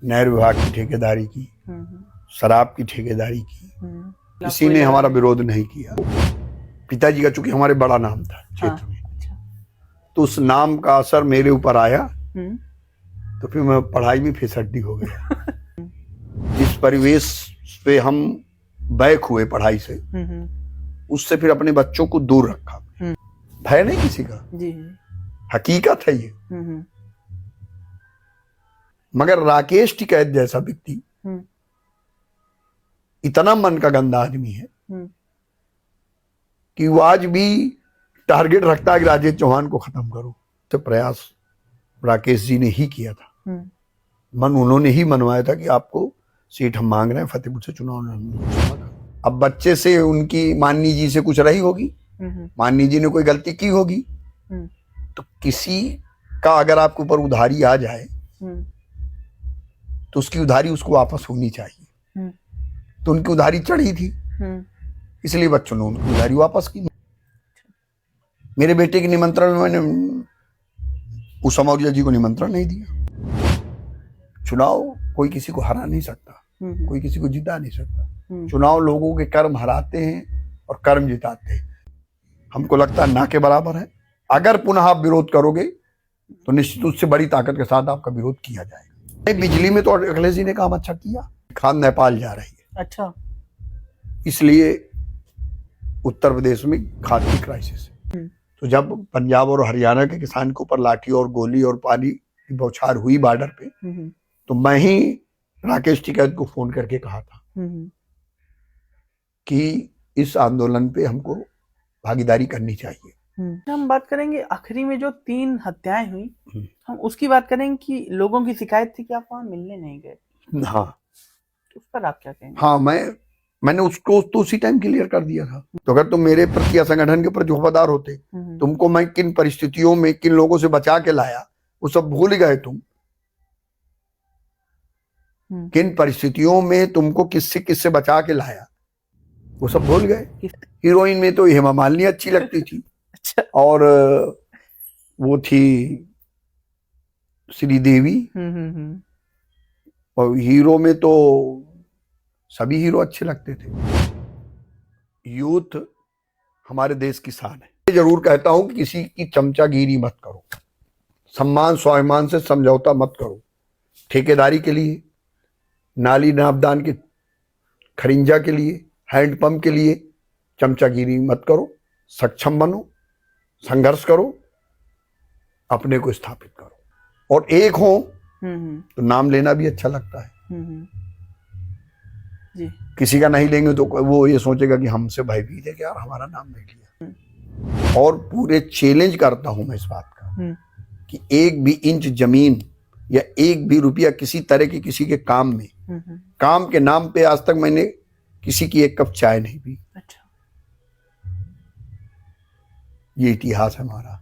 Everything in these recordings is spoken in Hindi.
नहर विभाग की ठेकेदारी की, शराब की ठेकेदारी की, किसी ने हमारा विरोध नहीं किया। पिताजी का चूंकि हमारे बड़ा नाम था क्षेत्र में, तो उस नाम का असर मेरे ऊपर आया, तो फिर मैं पढ़ाई में फिसड्डी हो गया। जिस परिवेश पे हम बैक हुए पढ़ाई से, उससे फिर अपने बच्चों को दूर रखा। भय नहीं किसी का, हकीकत है ये। मगर राकेश टिकैत जैसा व्यक्ति इतना मन का गंदा आदमी है कि वो आज भी टारगेट रखता है कि राजेश चौहान को खत्म करो। तो प्रयास राकेश जी ने ही किया था, मन उन्होंने ही मनवाया था कि आपको सीट हम मांग रहे हैं, फतेहपुर से चुनाव लड़ना। अब बच्चे से उनकी माननी जी से कुछ रही होगी, माननी जी ने कोई गलती की होगी, तो किसी का अगर आपके ऊपर उधारी आ जाए तो उसकी उधारी उसको वापस होनी चाहिए। तो उनकी उधारी चढ़ी थी, इसलिए बच्चों ने उनकी उधारी वापस की। मेरे बेटे के निमंत्रण में मैंने उषा मौर्य जी को निमंत्रण नहीं दिया। चुनाव कोई किसी को हरा नहीं सकता, कोई किसी को जिता नहीं सकता। चुनाव लोगों के कर्म हराते हैं और कर्म जिताते हैं। हमको लगता है ना के बराबर है। अगर पुनः आप विरोध करोगे तो निश्चित उससे बड़ी ताकत के साथ आपका विरोध किया जाएगा। बिजली में तो अखिलेश जी ने काम अच्छा किया। खाद नेपाल जा रही है, अच्छा, इसलिए उत्तर प्रदेश में खाद की क्राइसिस है। तो जब पंजाब और हरियाणा के किसान के ऊपर लाठी और गोली और पानी की बौछार हुई बॉर्डर पे, तो मैं ही राकेश टिकैत को फोन करके कहा था कि इस आंदोलन पे हमको भागीदारी करनी चाहिए। हम बात करेंगे आखिरी में जो 3 हत्याएं हुई, हम उसकी बात करेंगे कि लोगों की शिकायत थी कि आप वहां मिलने नहीं गए। हाँ, उस पर आप क्या कहेंगे? हाँ, मैंने उसको तो उसी टाइम क्लियर कर दिया था। तो अगर तुम मेरे प्रति या संगठन के प्रति वफादार होते, तुमको मैं किन परिस्थितियों में किन लोगों से बचा के लाया वो सब भूल गए तुम। किन परिस्थितियों में तुमको किससे बचा के लाया वो सब भूल गए। हीरोइन में तो हेमा मालिनी अच्छी लगती थी और वो थी श्रीदेवी, और हीरो में तो सभी हीरो अच्छे लगते थे। यूथ हमारे देश की शान है। मैं जरूर कहता हूं कि किसी की चमचागिरी मत करो, सम्मान स्वाभिमान से समझौता मत करो। ठेकेदारी के लिए, नाली नापदान के खरिंजा के लिए, हैंडपंप के लिए चमचागिरी मत करो। सक्षम बनो, संघर्ष करो, अपने को स्थापित करो और एक हो तो नाम लेना भी अच्छा लगता है। जी। किसी का नहीं लेंगे तो वो ये सोचेगा कि हमसे भयभीत है कि यार हमारा नाम नहीं लिया। और पूरे चैलेंज करता हूं मैं इस बात का कि एक भी इंच जमीन या एक भी रुपया किसी तरह के किसी के काम में, काम के नाम पे आज तक मैंने किसी की एक कप चाय नहीं पी। अच्छा। ये इतिहास है हमारा।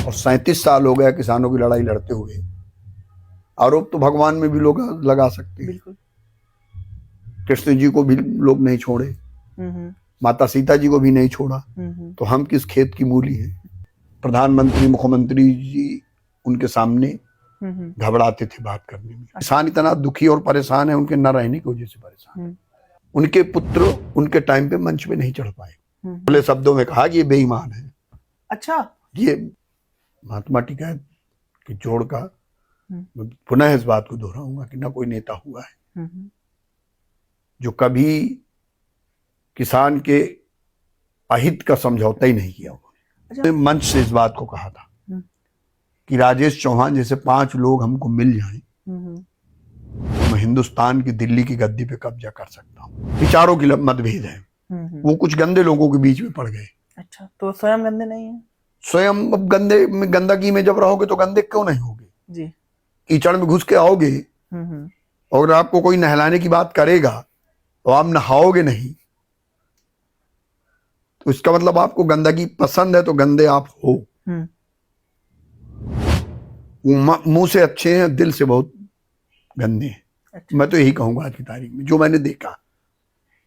और 37 साल हो गया किसानों की लड़ाई लड़ते हुए। आरोप तो भगवान में भी लोग लगा सकते हैं। बिल्कुल। कृष्ण जी को भी लोग नहीं छोड़े, माता सीता जी को भी नहीं छोड़ा, तो हम किस खेत की मूली हैं। प्रधानमंत्री मुख्यमंत्री जी उनके सामने घबराते थे बात करने में। किसान इतना दुखी और परेशान है, उनके न रहने की वजह से परेशान है। उनके पुत्र उनके टाइम पे मंच पे नहीं चढ़ पाए। खुले शब्दों में कहा कि ये बेईमान है। अच्छा। ये महात्मा टिकैत के जोड़ का पुनः इस बात को दोहराऊंगा कि न कोई नेता हुआ है जो कभी किसान के अहित का समझौता ही नहीं किया। अच्छा। मंच से इस बात को कहा था कि राजेश चौहान जैसे 5 लोग हमको मिल जाएं, मैं हिंदुस्तान की दिल्ली की गद्दी पे कब्जा कर सकता हूँ। विचारों की मतभेद है, वो कुछ गंदे लोगों के बीच में पड़ गए। अच्छा, तो स्वयं गंदे नहीं है? स्वयं अब गंदगी में जब रहोगे तो गंदे क्यों नहीं होगे जी। कीचड़ में घुस के आओगे और आपको कोई नहलाने की बात करेगा तो आप नहाओगे नहीं, तो इसका मतलब आपको गंदगी पसंद है, तो गंदे आप हो। मुंह से अच्छे हैं, दिल से बहुत गंदे हैं। अच्छा। मैं तो यही कहूंगा आज की तारीख में जो मैंने देखा।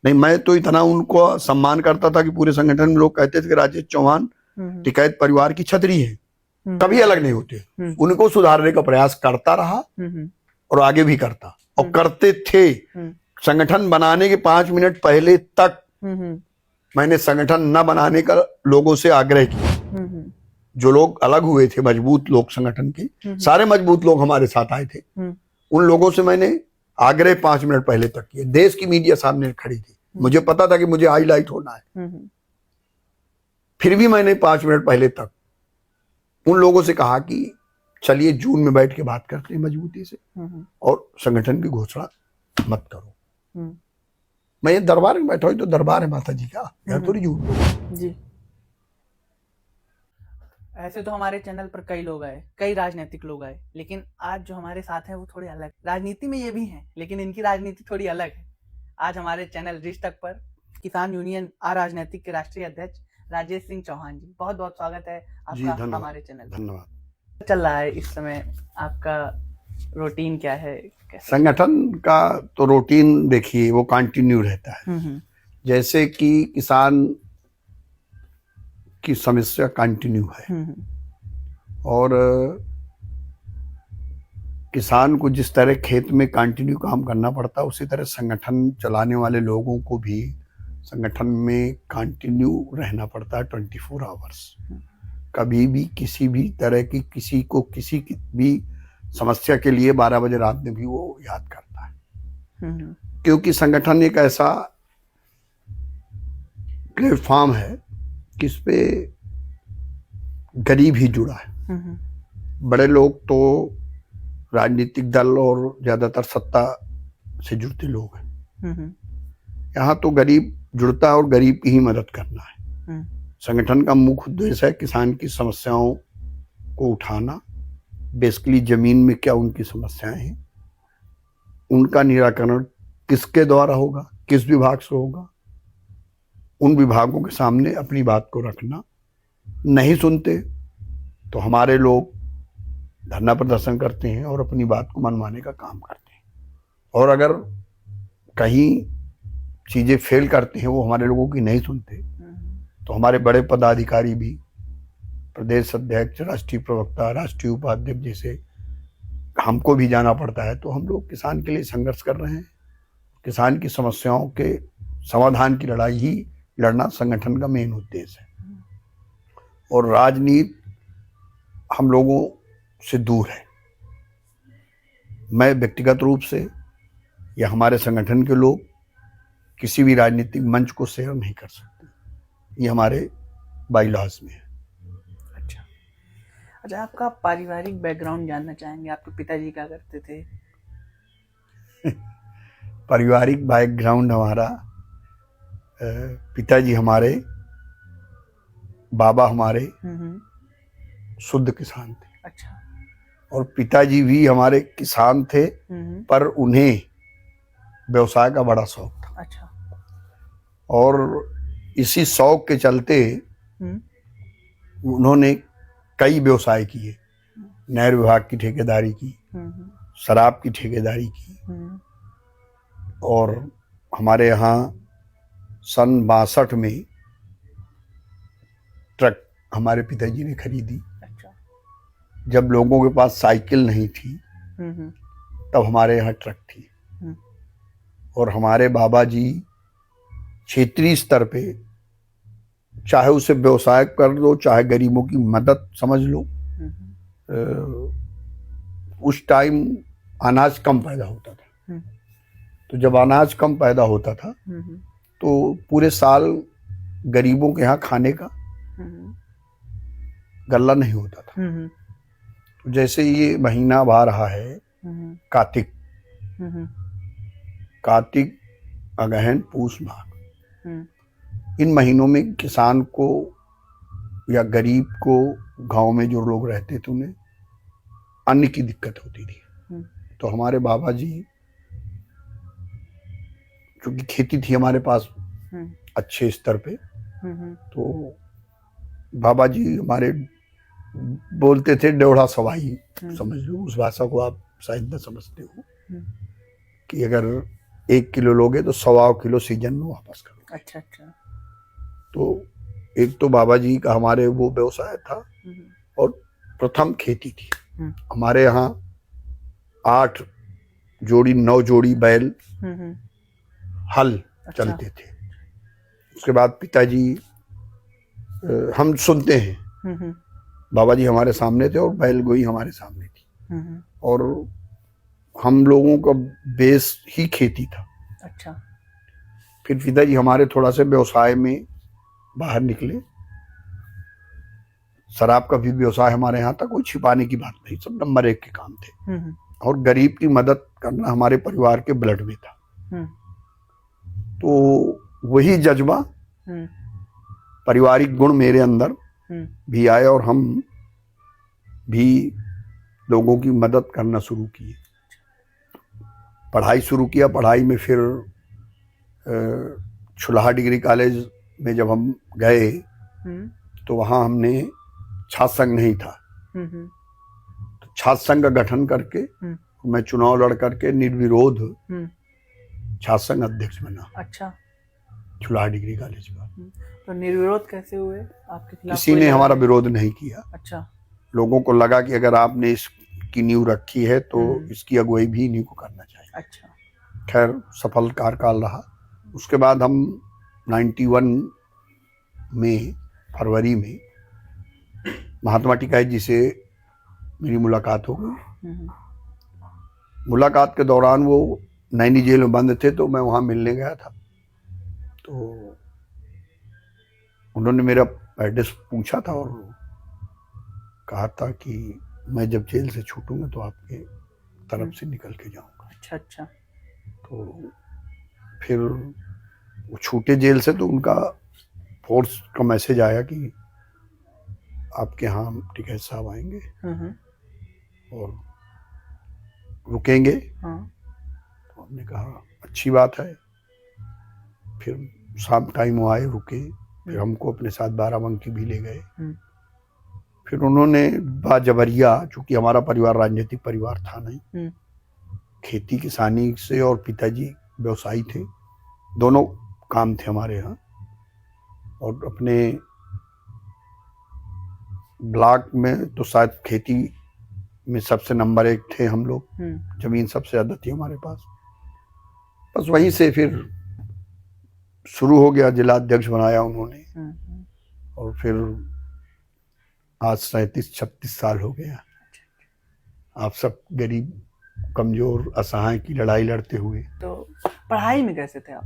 नहीं, मैं तो इतना उनको सम्मान करता था कि पूरे संगठन में लोग कहते थे कि राजेश चौहान टिकैत परिवार की छतरी है, कभी अलग नहीं होते। उनको सुधारने का प्रयास करता रहा और आगे भी करता और करते थे। संगठन बनाने के 5 मिनट पहले तक मैंने संगठन न बनाने का लोगों से आग्रह किया। जो लोग अलग हुए थे, मजबूत लोग संगठन के, सारे मजबूत लोग हमारे साथ आए थे, उन लोगों से मैंने आग्रह 5 मिनट पहले तक किया। देश की मीडिया सामने खड़ी थी, मुझे पता था कि मुझे हाईलाइट होना है, फिर भी मैंने 5 मिनट पहले तक उन लोगों से कहा कि चलिए जून में बैठ के बात करते हैं मजबूती से, और संगठन की घोषणा मत करो। मैं ये दरबार में बैठा हूं, तो दरबार है माता जी का, यार थोड़ी झूठ बोलो जी। ऐसे तो हमारे चैनल पर कई लोग आए, कई राजनीतिक लोग आए, लेकिन आज जो हमारे साथ हैं वो थोड़े अलग। राजनीति में ये भी हैं, लेकिन इनकी राजनीति थोड़ी अलग है। आज हमारे चैनल रिच तक पर किसान यूनियन राजनीतिक के राष्ट्रीय अध्यक्ष राजेश सिंह चौहान जी, बहुत बहुत स्वागत है आपका हमारे चैनल। धन्यवाद। चल रहा है इस समय आपका रूटीन क्या है? संगठन का तो रूटीन देखिए वो कंटिन्यू रहता है। जैसे कि किसान की समस्या कंटिन्यू है, और किसान को जिस तरह खेत में कंटिन्यू काम करना पड़ता है, उसी तरह संगठन चलाने वाले लोगों को भी संगठन में कंटिन्यू रहना पड़ता है 24 आवर्स। कभी भी किसी भी तरह की किसी की भी समस्या के लिए 12 बजे रात में भी वो याद करता है, क्योंकि संगठन एक ऐसा प्लेटफॉर्म है किस पे गरीब ही जुड़ा है। बड़े लोग तो राजनीतिक दल और ज्यादातर सत्ता से जुड़ते लोग हैं, यहाँ तो गरीब जुड़ता है और गरीब की ही मदद करना है। संगठन का मुख्य उद्देश्य है किसान की समस्याओं को उठाना, बेसिकली जमीन में क्या उनकी समस्याएं हैं, उनका निराकरण किसके द्वारा होगा, किस विभाग से होगा, उन विभागों के सामने अपनी बात को रखना। नहीं सुनते तो हमारे लोग धरना प्रदर्शन करते हैं और अपनी बात को मनवाने का काम करते हैं, और अगर कहीं चीजें फेल करते हैं, वो हमारे लोगों की नहीं सुनते, तो हमारे बड़े पदाधिकारी भी, प्रदेश अध्यक्ष, राष्ट्रीय प्रवक्ता, राष्ट्रीय उपाध्यक्ष जैसे हमको भी जाना पड़ता है, तो हम लोग किसान के लिए संघर्ष कर रहे हैं। किसान की समस्याओं के समाधान की लड़ाई ही लड़ना संगठन का मेन उद्देश्य है, और राजनीति हम लोगों से दूर है। मैं व्यक्तिगत रूप से या हमारे संगठन के लोग किसी भी राजनीतिक मंच को शेयर नहीं कर सकते, ये हमारे बाईलॉज में है। अच्छा, आपका पारिवारिक बैकग्राउंड जानना चाहेंगे, आपके पिताजी क्या करते थे? पारिवारिक बैकग्राउंड हमारा, पिताजी हमारे, बाबा हमारे शुद्ध किसान थे। अच्छा। और पिताजी भी हमारे किसान थे, पर उन्हें व्यवसाय का बड़ा शौक था। अच्छा। और इसी शौक के चलते उन्होंने कई व्यवसाय किए। नहर विभाग की ठेकेदारी की, शराब की ठेकेदारी की, और हमारे यहाँ सन 62 में ट्रक हमारे पिताजी ने खरीदी। अच्छा। जब लोगों के पास साइकिल नहीं थी तब हमारे यहाँ ट्रक थी, और हमारे बाबा जी क्षेत्रीय स्तर पे, चाहे उसे व्यवसाय कर लो, चाहे गरीबों की मदद समझ लो, उस टाइम अनाज कम पैदा होता था, तो जब अनाज कम पैदा होता था तो पूरे साल गरीबों के यहाँ खाने का गल्ला नहीं होता था। तो जैसे ये महीना आ रहा है कार्तिक, अगहन, पूस, माघ, इन महीनों में किसान को या गरीब को, गांव में जो लोग रहते थे, उन्हें अन्न की दिक्कत होती थी। तो हमारे बाबा जी, क्योंकि खेती थी हमारे पास अच्छे स्तर पे, तो बाबा जी हमारे बोलते थे डेढ़ा सवाई, समझ लो, उस भाषा को आप शायद न समझते हो, कि अगर 1 किलो लोगे तो 1.25 किलो सीजन में वापस करो। अच्छा अच्छा। तो एक तो बाबा जी का हमारे वो व्यवसाय था, और प्रथम खेती थी। हमारे यहाँ 8 जोड़ी 9 जोड़ी बैल हल अच्छा। चलते थे। उसके बाद पिताजी हम सुनते हैं, बाबा जी हमारे सामने थे और बैल गोई हमारे सामने थी, और हम लोगों का बेस ही खेती था। अच्छा। फिर पिताजी हमारे थोड़ा से व्यवसाय में बाहर निकले। शराब का भी व्यवसाय हमारे यहाँ था, कोई छिपाने की बात नहीं, सब नंबर 1 के काम थे। और गरीब की मदद करना हमारे परिवार के ब्लड में था। तो वही जज्बा, पारिवारिक गुण मेरे अंदर भी आए और हम भी लोगों की मदद करना शुरू किए। पढ़ाई शुरू किया। पढ़ाई में फिर छुलाहा डिग्री कॉलेज में जब हम गए तो वहाँ हमने छात्र संघ नहीं था, तो छात्र संघ का गठन करके मैं चुनाव लड़ करके निर्विरोध छात्र संघ अध्यक्ष बना। अच्छा। छुलाहा डिग्री कॉलेज का। तो निर्विरोध कैसे हुए? आपके खिलाफ किसी कोई ने लड़ा हमारा नहीं? विरोध नहीं किया। अच्छा। लोगों को लगा कि अगर आपने इसकी नींव रखी है तो इसकी अगुवाई भी इन्हीं को करना चाहिए। अच्छा। खैर सफल कार्यकाल रहा। उसके बाद हम 91 में फरवरी में महात्मा टिकायत जी से मेरी मुलाकात हो गई। मुलाकात के दौरान वो नैनी जेल में बंद थे, तो मैं वहाँ मिलने गया था। तो उन्होंने मेरा एड्रेस पूछा था और कहा था कि मैं जब जेल से छूटूंगा तो आपके तरफ से निकल के जाऊंगा। अच्छा। अच्छा। तो फिर वो छूटे जेल से, तो उनका फोर्स का मैसेज आया कि आपके यहाँ टिकैत साहब आएंगे और रुकेंगे। तो हमने कहा अच्छी बात है। फिर शाम टाइम वो आए, रुके, फिर हमको अपने साथ बाराबंकी भी ले गए। फिर उन्होंने बाजबरिया, चूंकि हमारा परिवार राजनीतिक परिवार था नहीं, खेती किसानी से, और पिताजी व्यवसायी थे, दोनों काम थे हमारे यहाँ, और अपने ब्लॉक में तो शायद खेती में सबसे नंबर 1 थे हम लोग। जमीन सबसे ज्यादा थी हमारे पास। बस वहीं से फिर शुरू हो गया। जिला अध्यक्ष बनाया उन्होंने, और फिर आज 37-36 साल हो गया। आप सब गरीब, कमजोर, असहाय की लड़ाई लड़ते हुए। तो पढ़ाई में कैसे थे आप?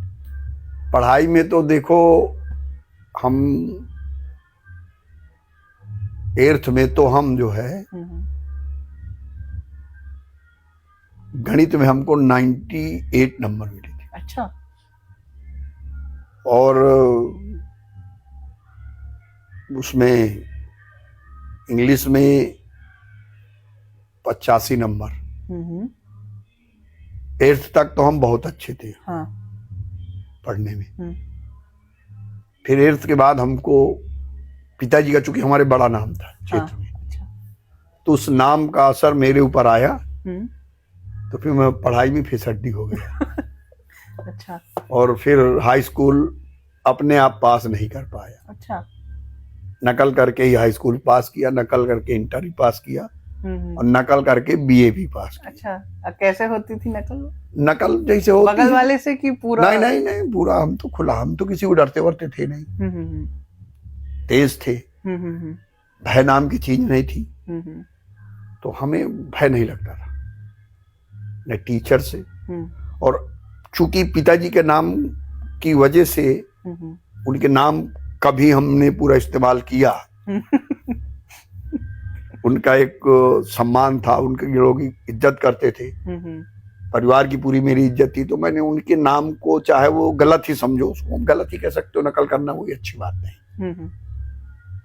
पढ़ाई में तो देखो, हम 8th में तो हम जो है गणित में हमको 98 नंबर मिले थे। अच्छा। और उसमें इंग्लिश में 85 नंबर। 8th तक तो हम बहुत अच्छे थे। हाँ। पढ़ने में। फिर 8th के बाद हमको पिताजी का, चूंकि हमारे बड़ा नाम था क्षेत्र में, अच्छा। तो उस नाम का असर मेरे ऊपर आया, तो फिर मैं पढ़ाई में फिसड्डी हो गया। अच्छा। और फिर हाई स्कूल अपने आप पास नहीं कर पाया। अच्छा। नकल करके ही हाई स्कूल पास किया, नकल करके इंटर ही पास किया, और नकल करके बीए भी पास किया। अच्छा। कैसे होती थी नकल? नकल जैसे होती बगल वाले से कि पूरा? नहीं पूरा। हम तो खुला, हम तो किसी को डरते वरते थे नहीं। तेज थे। भय नाम की चीज नहीं थी। तो हमें भय नहीं लगता था न टीचर से। और चूंकि पिताजी के नाम की वजह से उनके नाम का भी हमने पूरा इस्तेमाल किया। उनका एक सम्मान था, उनके लोग इज्जत करते थे, परिवार की पूरी मेरी इज्जत थी। तो मैंने उनके नाम को, चाहे वो गलत ही समझो, उसको गलत ही कह सकते हो, नकल करना कोई अच्छी बात नहीं।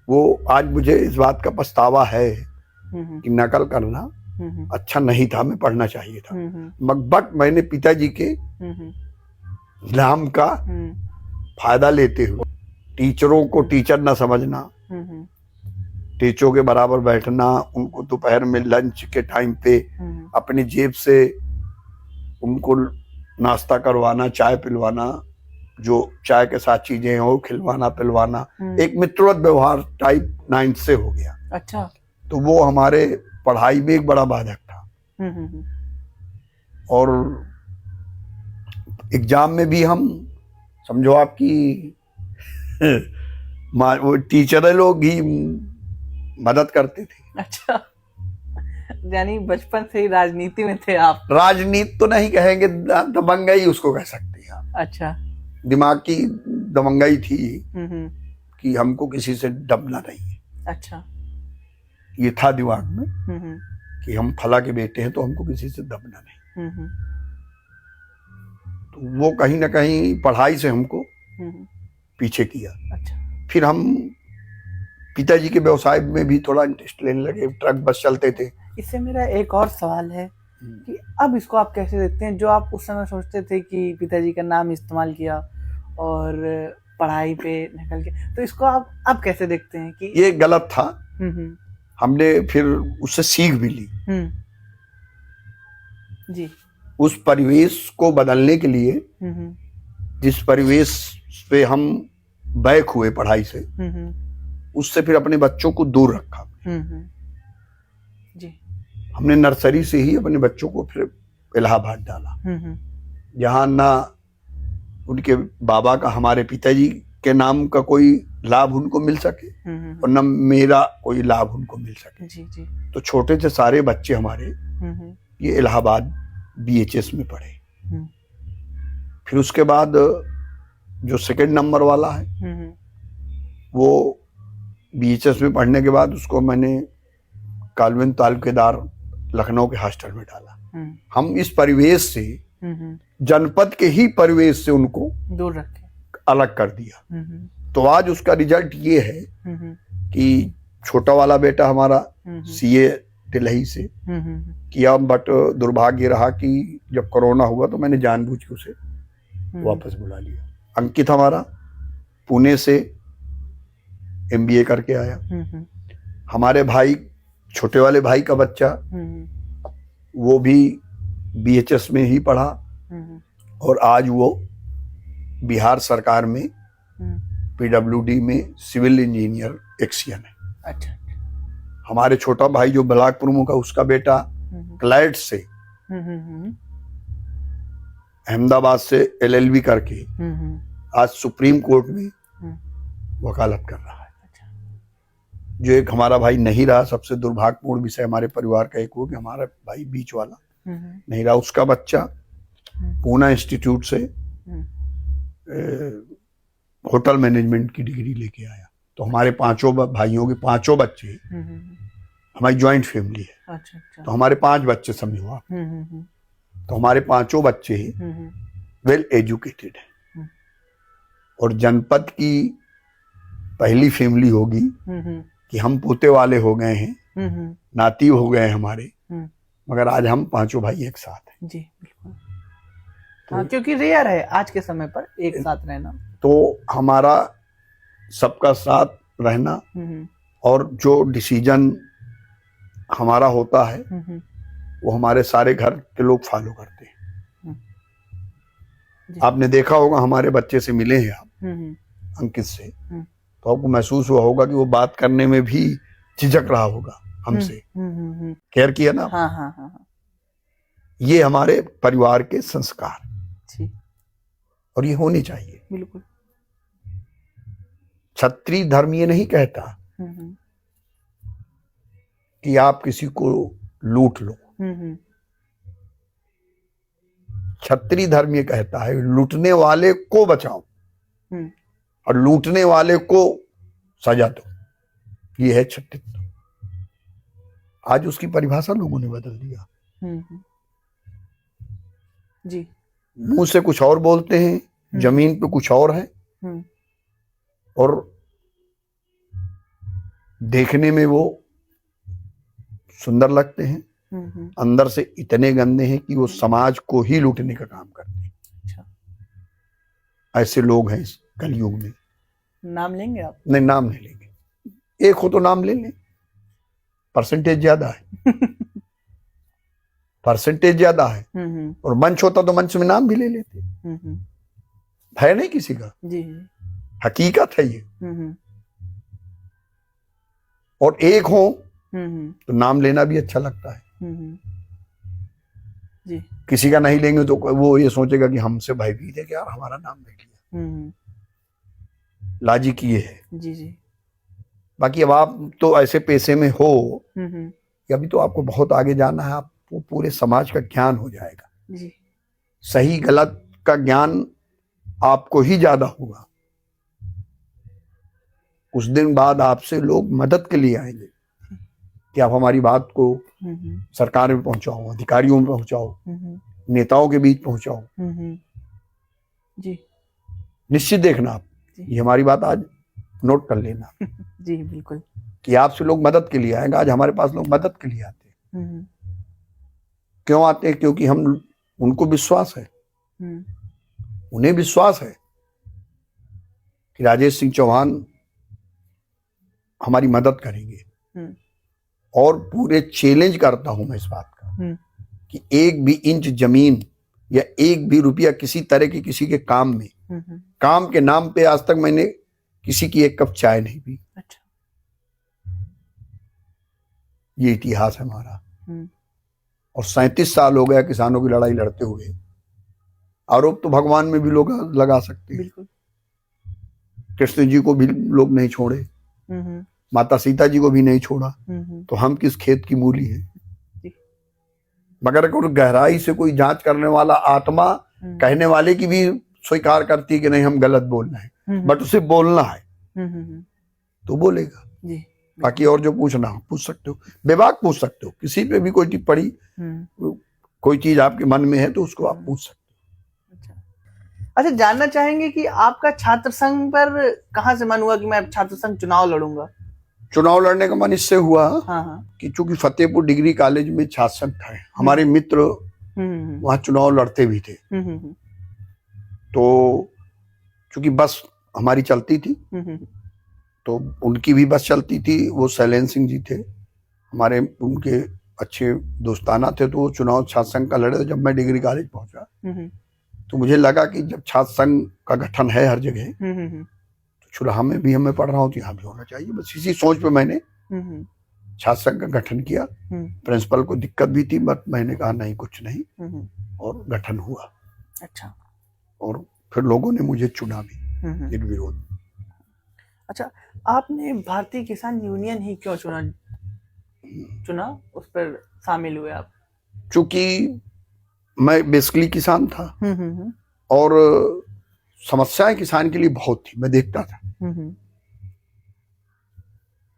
वो आज मुझे इस बात का पछतावा है कि नकल करना अच्छा नहीं था, हमें पढ़ना चाहिए था। बट मैंने पिताजी के नाम का फायदा लेते हुए टीचरों को टीचर न समझना, टीचरों के बराबर बैठना, उनको दोपहर में लंच के टाइम पे अपनी जेब से उनको नाश्ता करवाना, चाय पिलवाना, जो चाय के साथ चीजें हो खिलवाना पिलवाना, एक मित्रवत व्यवहार टाइप 9th से हो गया। अच्छा। तो वो हमारे पढ़ाई में एक बड़ा बाधक था। और एग्जाम में भी हम समझो आपकी वो टीचर लोग ही मदद करते थे। अच्छा, यानी बचपन से ही राजनीति में थे आप? राजनीति तो नहीं कहेंगे, दबंगई उसको कह सकते हैं आप। अच्छा, दिमाग की दबंगई थी कि हमको किसी से डरना नहीं है। अच्छा, ये था दिमाग में कि हम फला के बेटे हैं तो हमको किसी से दबना नहीं। तो वो कहीं ना कहीं पढ़ाई से हमको पीछे किया। अच्छा, फिर हम पिताजी के व्यवसाय में भी थोड़ा इंटरेस्ट लेने लगे, ट्रक बस चलते थे। इससे मेरा एक और सवाल है कि अब इसको आप कैसे देखते हैं, जो आप उस समय सोचते थे कि पिताजी का नाम इस्तेमाल किया और पढ़ाई पे निकल के, तो इसको आप अब कैसे देखते हैं कि ये गलत था? हमने फिर उससे सीख भी ली। जी। उस परिवेश को बदलने के लिए, जिस परिवेश पे हम बैक हुए पढ़ाई से, उससे फिर अपने बच्चों को दूर रखा। जी। हमने नर्सरी से ही अपने बच्चों को फिर इलाहाबाद डाला, जहां ना उनके बाबा का, हमारे पिताजी के नाम का कोई लाभ उनको मिल सके और न मेरा कोई लाभ उनको मिल सके। जी जी। तो छोटे से सारे बच्चे हमारे ये इलाहाबाद BHS में पढ़े। फिर उसके बाद जो सेकंड नंबर वाला है वो BHS में पढ़ने के बाद उसको मैंने कालविन तालुकेदार लखनऊ के हॉस्टल में डाला। हम इस परिवेश से, जनपद के ही परिवेश से उनको दूर रखे, अलग कर दिया। तो आज उसका रिजल्ट ये है कि छोटा वाला बेटा हमारा CA तिलही से किया, बट दुर्भाग्य रहा कि जब कोरोना हुआ तो मैंने जानबूझ के उसे वापस बुला लिया। अंकित हमारा पुणे से MBA करके आया। हमारे भाई, छोटे वाले भाई का बच्चा, वो भी BHS में ही पढ़ा और आज वो बिहार सरकार में PWD में सिविल इंजीनियर एक्सियन है। अच्छा। हमारे छोटा भाई जो ब्लॉक प्रमुख है, उसका बेटा क्लाइट से अहमदाबाद से LLB करके आज सुप्रीम कोर्ट में वकालत कर रहा है। जो एक हमारा भाई नहीं रहा, सबसे दुर्भाग्यपूर्ण विषय हमारे परिवार का एक हो कि हमारा भाई बीच वाला नहीं रहा, उसका बच्चा पूना इंस्टीट्यूट से होटल मैनेजमेंट की डिग्री लेके आया। तो हमारे पांचों भाइयों के पांचों बच्चे, हमारी ज्वाइंट फैमिली है। अच्छा, अच्छा। तो हमारे 5 बच्चे समझो आप। तो हमारे पांचों बच्चे वेल एजुकेटेड है और जनपद की पहली फैमिली होगी कि हम पोते वाले हो गए हैं, नाती हो गए हमारे, मगर आज हम पांचों भाई एक साथ हैं। जी बिल्कुल। हाँ, क्योंकि रेयर है आज के समय पर एक साथ रहना। तो हमारा सबका साथ रहना और जो डिसीजन हमारा होता है वो हमारे सारे घर के लोग फॉलो करते हैं। आपने देखा होगा, हमारे बच्चे से मिले हैं आप, अंकित से, तो आपको महसूस हुआ होगा कि वो बात करने में भी झिझक रहा होगा हमसे। केयर किया ना। हाँ हाँ हाँ। ये हमारे परिवार के संस्कार जी। और ये होनी चाहिए। बिल्कुल। क्षत्रिय धर्म ये नहीं कहता कि आप किसी को लूट लो। क्षत्रिय धर्म ये कहता है लूटने वाले को बचाओ और लूटने वाले को सजा दो। ये है क्षत्रिय। आज उसकी परिभाषा लोगों ने बदल दिया। जी। मुंह से कुछ और बोलते हैं, जमीन पे कुछ और है और देखने में वो सुंदर लगते हैं, अंदर से इतने गंदे हैं कि वो समाज को ही लूटने का काम करते हैं। अच्छा। ऐसे लोग हैं इस कलयुग में। नाम लेंगे आप? नहीं, नाम नहीं लेंगे। एक हो तो नाम ले लें, परसेंटेज ज्यादा है। परसेंटेज ज्यादा है और मंच होता तो मंच में नाम भी ले लेते। है नहीं किसी का। जी। हकीकत है ये। और एक हो तो नाम लेना भी अच्छा लगता है। जी। किसी का नहीं लेंगे तो वो ये सोचेगा कि हमसे भयभीत है कि यार हमारा नाम ले लिया। लॉजिक ये है। जी जी। बाकी अब आप तो ऐसे पेशे में हो कि अभी तो आपको बहुत आगे जाना है, आपको पूरे समाज का ज्ञान हो जाएगा जी। सही गलत का ज्ञान आपको ही ज्यादा होगा। कुछ दिन बाद आपसे लोग मदद के लिए आएंगे कि आप हमारी बात को सरकार में पहुंचाओ, अधिकारियों में पहुंचाओ, नेताओं के बीच पहुंचाओ। जी। निश्चित देखना आप, ये हमारी बात आज नोट कर लेना। जी बिल्कुल। कि आपसे लोग मदद के लिए आएंगे। आज हमारे पास लोग मदद के लिए आते हैं। क्यों आते हैं? क्योंकि हम उनको विश्वास है, उन्हें विश्वास है कि राजेश सिंह चौहान हमारी मदद करेंगे। और पूरे चैलेंज करता हूं मैं इस बात का कि एक भी इंच जमीन या एक भी रुपया किसी तरह की किसी के काम में, काम के नाम पे आज तक मैंने किसी की एक कप चाय नहीं पी। अच्छा। ये इतिहास है हमारा। और 37 साल हो गया किसानों की लड़ाई लड़ते हुए। आरोप तो भगवान में भी लोग लगा सकते हैं। कृष्ण जी को भी लोग नहीं छोड़े, माता सीता जी को भी नहीं छोड़ा, तो हम किस खेत की मूली है। मगर अगर गहराई से कोई जांच करने वाला आत्मा कहने वाले की भी स्वीकार करती है कि नहीं हम गलत बोल रहे हैं, बट उसे बोलना है तो बोलेगा। बाकी और जो पूछना हो पूछ सकते हो, बेबाक पूछ सकते हो, किसी पे भी कोई टिप्पणी कोई चीज आपके मन में है तो उसको आप पूछ सकते हो। अच्छा, जानना चाहेंगे कि आपका छात्र संघ पर कहाँ से मन हुआ कि मैं छात्र संघ चुनाव लड़ूंगा? चुनाव लड़ने का मन इससे हुआ कि चूंकि फतेहपुर डिग्री कॉलेज में छात्र संघ था, हमारे मित्र वहां चुनाव लड़ते भी थे। तो चूंकि बस हमारी चलती थी तो उनकी भी बस चलती थी। वो शैलेन सिंह जी थे हमारे, उनके अच्छे दोस्ताना थे, तो वो चुनाव छात्र संघ का लड़े। जब मैं डिग्री कॉलेज पहुंचा तो मुझे लगा कि जब छात्र संघ का गठन है हर जगह तो चुनाव में भी हमें पढ़ रहा हूँ तो यहाँ भी होना चाहिए। बस इसी सोच पे मैंने छात्र संघ का गठन किया। प्रिंसिपल को दिक्कत भी थी, बट मैंने कहा नहीं कुछ नहीं, और गठन हुआ। अच्छा। और फिर लोगों ने मुझे चुना भी निर्विरोध। अच्छा, आपने भारतीय किसान यूनियन ही क्यों चुना उस पर शामिल हुए आप? चूंकि मैं बेसिकली किसान था और समस्याएं किसान के लिए बहुत थी, मैं देखता था।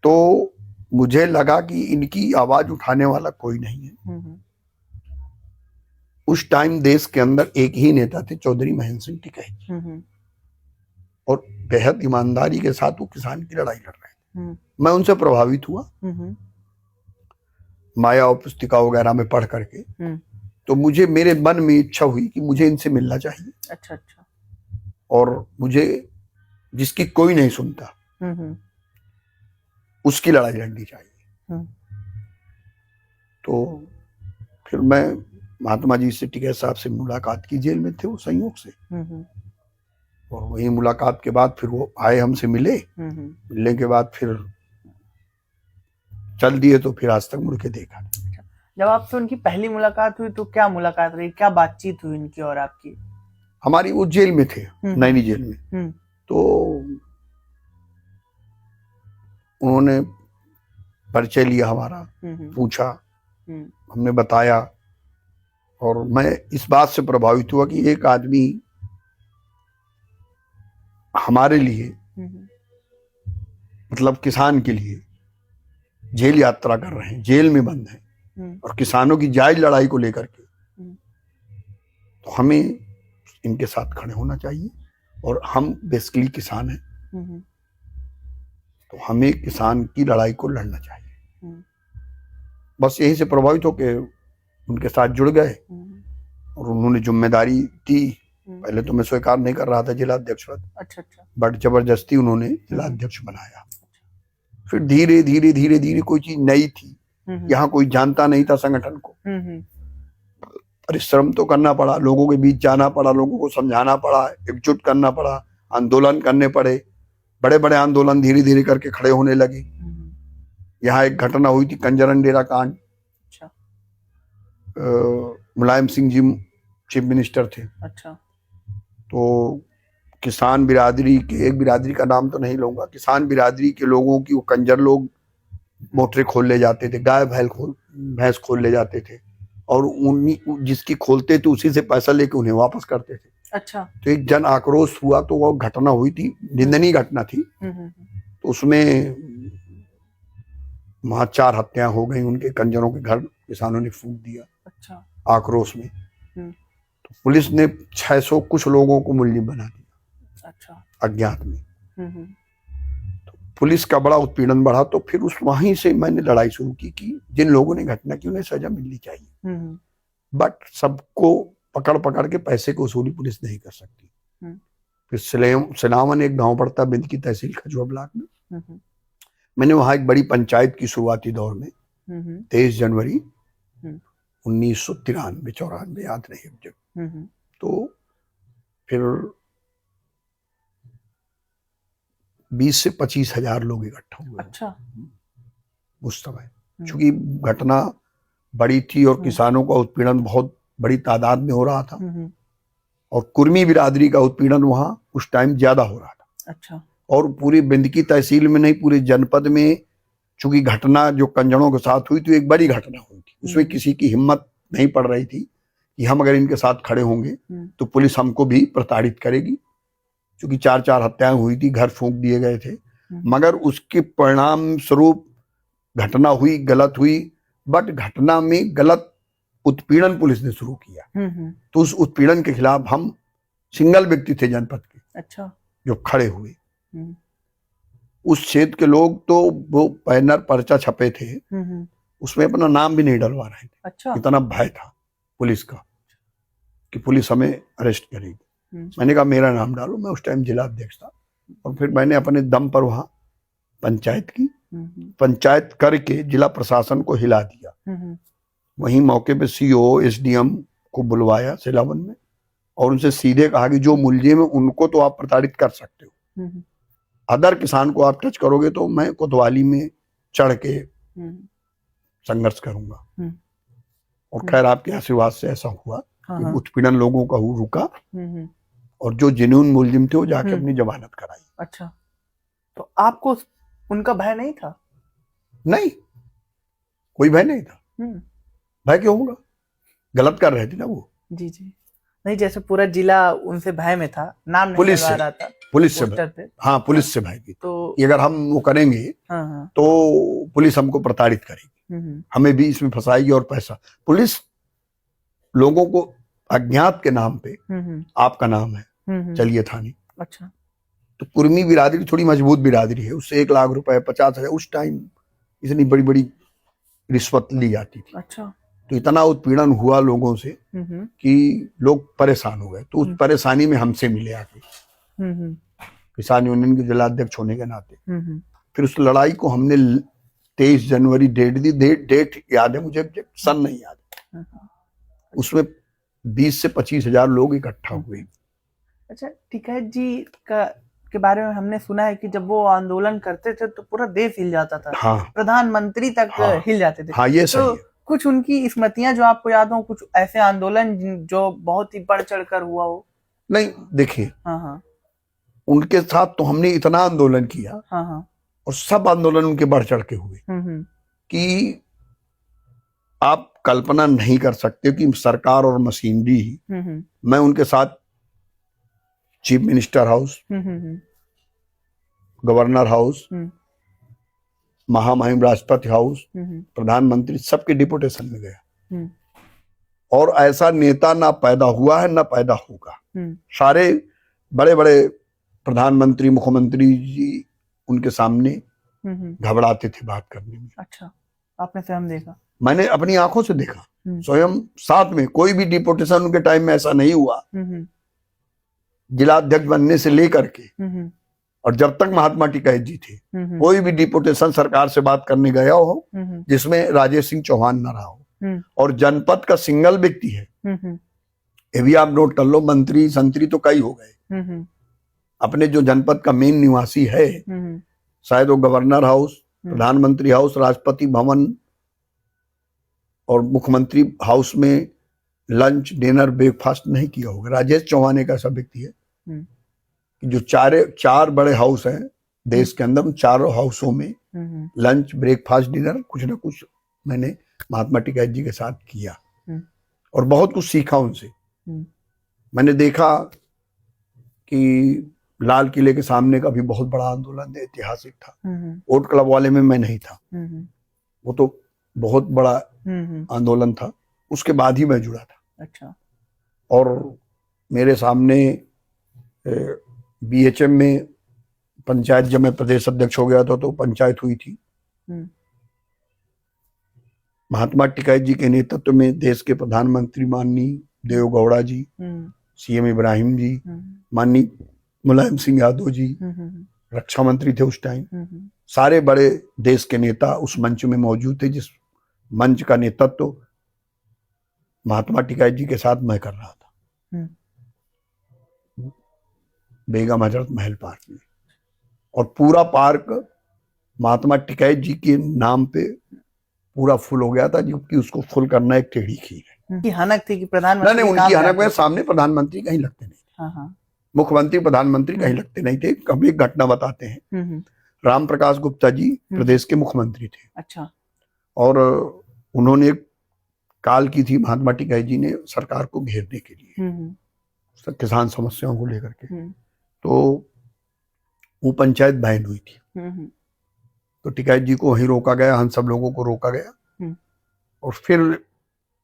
तो मुझे लगा कि इनकी आवाज उठाने वाला कोई नहीं है। उस टाइम देश के अंदर एक ही नेता थे, चौधरी महेंद्र सिंह टिकैत, और बेहद ईमानदारी के साथ वो किसान की लड़ाई लड़ रहे थे। मैं उनसे प्रभावित हुआ माया और पुस्तिका वगैरह में पढ़ करके। तो मुझे मेरे मन में इच्छा हुई कि मुझे इनसे मिलना चाहिए। अच्छा अच्छा। और मुझे जिसकी कोई नहीं सुनता उसकी लड़ाई लड़नी चाहिए। तो फिर मैं महात्मा जी से टिकैत साहब से मुलाकात की, जेल में थे वो संयोग से। और वही मुलाकात के बाद फिर वो आए, हमसे मिले। मिलने के बाद फिर चल दिए, तो फिर आज तक मुड़ के देखा। जब आपसे उनकी पहली मुलाकात हुई तो क्या मुलाकात रही, क्या बातचीत हुई उनकी और आपकी? हमारी, वो जेल में थे, नैनी जेल में। तो उन्होंने परिचय लिया हमारा, पूछा, हमने बताया। और मैं इस बात से प्रभावित हुआ कि एक आदमी हमारे लिए, मतलब किसान के लिए जेल यात्रा कर रहे हैं, जेल में बंद हैं, और किसानों की जायज लड़ाई को लेकर के, तो हमें इनके साथ खड़े होना चाहिए। और हम बेसिकली किसान हैं, तो हमें किसान की लड़ाई को लड़ना चाहिए। बस यही से प्रभावित होकर उनके साथ जुड़ गए। और उन्होंने जिम्मेदारी दी। पहले तो मैं स्वीकार नहीं कर रहा था जिलाध्यक्ष पद। अच्छा अच्छा। बट जबरदस्ती उन्होंने जिलाध्यक्ष बनाया। फिर धीरे धीरे धीरे धीरे, कोई चीज नई थी, यहाँ कोई जानता नहीं था संगठन को। परिश्रम तो करना पड़ा, लोगों के बीच जाना पड़ा, लोगों को समझाना पड़ा, एकजुट करना पड़ा, आंदोलन करने पड़े। बड़े बड़े आंदोलन धीरे धीरे करके खड़े होने लगे। यहाँ एक घटना हुई थी, कंजरन डेरा कांड। मुलायम सिंह जी चीफ मिनिस्टर थे। अच्छा। तो किसान बिरादरी के, एक बिरादरी का नाम तो नहीं लूंगा, किसान बिरादरी के लोगों की वो कंजर लोग मोटरें खोल ले जाते थे, गाय भैंस खोल ले जाते थे, और उन्हीं जिसकी खोलते थे उसी से पैसा लेके उन्हें वापस करते थे। अच्छा। तो एक जन आक्रोश हुआ, तो वो घटना हुई थी, निंदनीय घटना थी। तो उसमें वहां 4 हत्याएं हो गई, उनके कंजरों के घर किसानों ने फूंक दिया। अच्छा। आक्रोश में तो पुलिस ने 600 कुछ लोगों को मुलजिम बना दिया। अच्छा। अज्ञात में। तो पुलिस का बड़ा उत्पीड़न बढ़ा, तो फिर उस वहीं से मैंने लड़ाई शुरू की कि जिन लोगों ने घटना की उन्हें सजा मिलनी चाहिए, बट सबको पकड़ पकड़ के पैसे की वसूली पुलिस नहीं कर सकती। फिर सिलावन एक गांव पड़ता बिंद की तहसील खजुआ ब्लॉक में, मैंने वहां एक बड़ी पंचायत की शुरुआती दौर में 23 जनवरी 1993-94 याद नहीं अब। तो फिर 20 से 25 हजार लोग इकट्ठा हुए। अच्छा। उस समय चूंकि घटना बड़ी थी और किसानों का उत्पीड़न बहुत बड़ी तादाद में हो रहा था, और कुर्मी बिरादरी का उत्पीड़न वहां उस टाइम ज्यादा हो रहा था। अच्छा। और पूरी बिंदकी तहसील में नहीं, पूरे जनपद में, चूंकि घटना जो कंजरों के साथ हुई तो एक बड़ी घटना हुई थी, उसमें किसी की हिम्मत नहीं पड़ रही थी कि हम अगर इनके साथ खड़े होंगे तो पुलिस हमको भी प्रताड़ित करेगी, क्योंकि 4 हत्याएं हुई थी, घर फूंक दिए गए थे। मगर उसके परिणाम स्वरूप घटना हुई, गलत हुई, बट घटना में गलत उत्पीड़न पुलिस ने शुरू किया। तो उस उत्पीड़न के खिलाफ हम सिंगल व्यक्ति थे जनपद के। अच्छा। जो खड़े हुए, उस क्षेत्र के लोग तो वो बैनर पर्चा छपे थे, उसमें अपना नाम भी नहीं डलवा रहे थे। अच्छा। इतना भय था पुलिस का कि पुलिस हमें अरेस्ट करेगी। मैंने कहा मेरा नाम डालो, मैं उस टाइम जिला अध्यक्ष था, और फिर मैंने अपने दम पर वहां पंचायत की, पंचायत करके जिला प्रशासन को हिला दिया। वहीं मौके पे सीओ एसडीएम को बुलवाया सिलावन में, और उनसे सीधे कहा कि जो मुलजिम है उनको तो आप प्रताड़ित कर सकते हो, अदर किसान को आप टच करोगे तो मैं कोतवाली में चढ़ के संघर्ष करूंगा। और खैर आपके आशीर्वाद से ऐसा हुआ, उत्पीड़न लोगों का रुका, और जो जिन्होंने मुलजिम थे वो जाके अपनी जमानत कराई। अच्छा। तो आपको उनका भय नहीं था? नहीं, कोई भय नहीं था। भय क्यों होगा, गलत कर रहे थे ना वो। जी जी। नहीं, जैसे पूरा जिला उनसे भय में था, नाम नहीं पुलिस लगा रहा था, पुलिस से भय। हाँ, पुलिस से भय भी। तो अगर हम वो करेंगे तो पुलिस हमको प्रताड़ित करेगी, हमें भी इसमें फंसाएगी, और पैसा, पुलिस लोगों को अज्ञात के नाम पे, आपका नाम है चलिए थाने। अच्छा। तो कुर्मी बिरादरी थोड़ी मजबूत बिरादरी है, उससे 1 लाख रुपए 50,000 उस टाइम इतनी बड़ी बड़ी रिश्वत ली जाती थी। अच्छा। तो इतना उत्पीड़न हुआ लोगों से कि लोग परेशान हो गए। तो उस परेशानी में हमसे मिले आके, किसान यूनियन के जिलाध्यक्ष होने के नाते। फिर उस लड़ाई को हमने 23 जनवरी डेट दी, डेट याद है मुझे, सन नहीं याद है। उसमें 20 से 25 हजार लोग इकट्ठा हुए। अच्छा, टिकैत जी के बारे में हमने सुना है कि जब वो आंदोलन करते थे तो पूरा देश हिल जाता था। हाँ। प्रधानमंत्री तक हिल जाते थे। हाँ, ये सही है। कुछ उनकी स्मृतियां जो आपको याद हो, कुछ ऐसे आंदोलन जो बहुत ही बढ़ चढ़ कर हुआ हो? नहीं, देखिए, उनके साथ तो हमने इतना आंदोलन किया, और सब आंदोलन उनके बढ़ चढ़ के हुए कि आप कल्पना नहीं कर सकते कि सरकार और मशीनरी, मैं उनके साथ chief minister house, governor house, महामहिम राष्ट्रपति हाउस, प्रधानमंत्री, सबके डिपुटेशन में गया, और ऐसा नेता ना पैदा हुआ है ना पैदा होगा। सारे बड़े बड़े प्रधानमंत्री, मुख्यमंत्री जी उनके सामने घबराते थे बात करने में। अच्छा, आपने स्वयं देखा? मैंने अपनी आंखों से देखा, स्वयं साथ में। कोई भी डिपुटेशन उनके टाइम में ऐसा नहीं हुआ, जिला अध्यक्ष बनने से लेकर के, और जब तक महात्मा टिकैत जी थे, कोई भी डिपुटेशन सरकार से बात करने गया हो जिसमें राजेश सिंह चौहान न रहा हो। और जनपद का सिंगल व्यक्ति है, ये भी आप नोट कर लो, मंत्री संतरी तो कई हो गए, अपने जो जनपद का मेन निवासी है, शायद वो गवर्नर हाउस, प्रधानमंत्री हाउस, राष्ट्रपति भवन और मुख्यमंत्री हाउस में लंच डिनर ब्रेकफास्ट नहीं किया होगा। राजेश चौहान एक ऐसा व्यक्ति है कि जो चार बड़े हाउस हैं देश के अंदर, उन चारों हाउसों में लंच ब्रेकफास्ट डिनर कुछ ना कुछ मैंने महात्मा टिकैत जी के साथ किया और बहुत कुछ सीखा उनसे। मैंने देखा कि लाल किले के सामने का भी बहुत बड़ा आंदोलन ऐतिहासिक था। वोट क्लब वाले में मैं नहीं था, वो तो बहुत बड़ा आंदोलन था, उसके बाद ही मैं जुड़ा था। अच्छा। और मेरे सामने बीएचएम में पंचायत, जब मैं प्रदेश अध्यक्ष हो गया था तो पंचायत हुई थी। महात्मा टिकैत जी के नेतृत्व में देश के प्रधानमंत्री माननीय देवेगौड़ा जी, सीएम इब्राहिम जी, माननीय मुलायम सिंह यादव जी रक्षा मंत्री थे उस टाइम, सारे बड़े देश के नेता उस मंच में मौजूद थे, जिस मंच का नेतृत्व महात्मा टिकैत जी के साथ मैं कर रहा था बेगम हजरत महल पार्क में। और पूरा पार्क महात्मा टिकैत जी के नाम पे पूरा फुल हो गया था, जबकि उसको फुल करना एक टेढ़ी खीर है। उनकी हनक थी कि प्रधानमंत्री, नहीं, उनकी हनक में सामने प्रधानमंत्री कहीं लगते नहीं, मुख्यमंत्री प्रधानमंत्री कहीं लगते नहीं थे। कभी एक घटना बताते हैं, राम प्रकाश गुप्ता जी प्रदेश के मुख्यमंत्री थे। अच्छा। और उन्होंने एक काल की थी महात्मा टिकैत जी ने सरकार को घेरने के लिए किसान समस्याओं को लेकर के, तो वो पंचायत बैन हुई थी। तो टिकैत जी को वहीं रोका गया, हम सब लोगों को रोका गया और फिर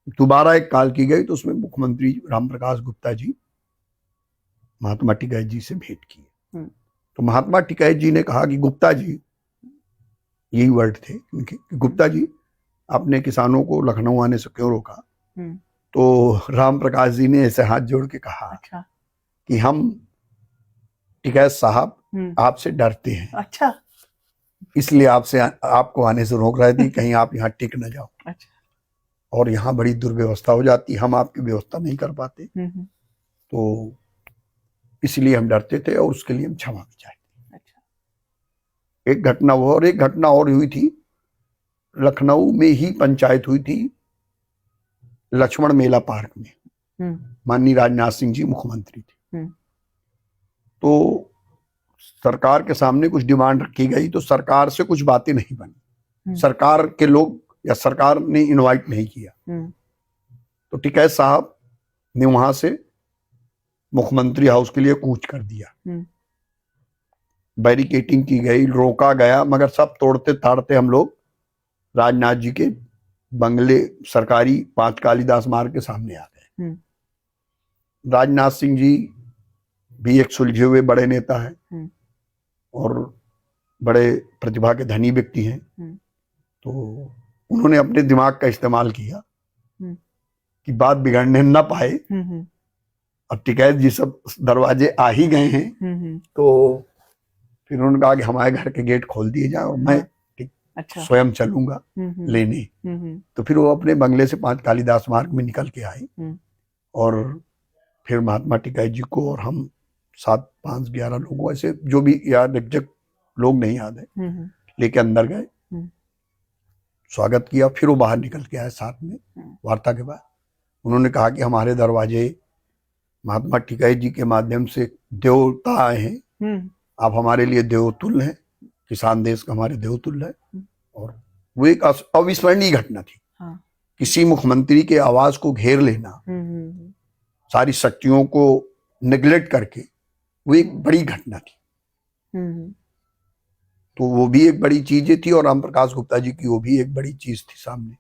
दोबारा एक काल की गई, तो उसमें मुख्यमंत्री राम प्रकाश गुप्ता जी महात्मा टिकैत जी से भेंट की। तो महात्मा टिकैत जी ने कहा कि गुप्ता जी, यही वर्ड थे उनके, गुप्ता जी आपने किसानों को लखनऊ आने से क्यों रोका? तो राम प्रकाश जी ने ऐसे हाथ जोड़ के कहा, अच्छा, कि हम टिकैत साहब आपसे डरते हैं, अच्छा, इसलिए आपको आने से रोक रहे थे, कहीं आप यहाँ टिक न जाओ। अच्छा। और यहाँ बड़ी दुर्व्यवस्था हो जाती, हम आपकी व्यवस्था नहीं कर पाते, तो इसलिए हम डरते थे और उसके लिए हम क्षमा भी चाहते। अच्छा। एक घटना वो, और एक घटना और हुई थी, लखनऊ में ही पंचायत हुई थी लक्ष्मण मेला पार्क में, माननीय राजनाथ सिंह जी मुख्यमंत्री थे। तो सरकार के सामने कुछ डिमांड रखी गई, तो सरकार से कुछ बातें नहीं बनी, सरकार के लोग या सरकार ने इनवाइट नहीं किया। तो टिकैत साहब ने वहां से मुख्यमंत्री हाउस के लिए कूच कर दिया, बैरिकेटिंग की गई, रोका गया, मगर सब तोड़ते ताड़ते हम लोग राजनाथ जी के बंगले सरकारी 5 कालीदास मार्ग के सामने आ गए। राजनाथ सिंह जी भी एक सुलझे हुए बड़े नेता हैं और बड़े प्रतिभा के धनी व्यक्ति हैं, तो उन्होंने अपने दिमाग का इस्तेमाल किया कि बात बिगड़ने न पाए। अब टिकैत जी सब दरवाजे आ ही गए हैं, तो फिर उन्होंने कहा कि हमारे घर के गेट खोल दिए जाए और मैं अच्छा स्वयं चलूंगा लेने। तो फिर वो अपने बंगले से 5 कालीदास मार्ग में निकल के आए और फिर महात्मा टिकैत जी को और हम 7, 5, 11 लोगों, ऐसे जो भी याद एग्जैक्ट लोग नहीं याद है, लेके अंदर गए, स्वागत किया। फिर वो बाहर निकल के आए साथ में वार्ता के बाद। उन्होंने कहा कि हमारे दरवाजे महात्मा टिकैत जी के माध्यम से देवता आए हैं, आप हमारे लिए देवतुल्य हैं, किसान देश का हमारे देवतुल्य है। और वो एक अविस्मरणीय घटना थी। हाँ। किसी मुख्यमंत्री के आवाज को घेर लेना, सारी शक्तियों को नेग्लेक्ट करके, वो एक बड़ी घटना थी। तो वो भी एक बड़ी चीज थी और राम प्रकाश गुप्ता जी की वो भी एक बड़ी चीज थी सामने।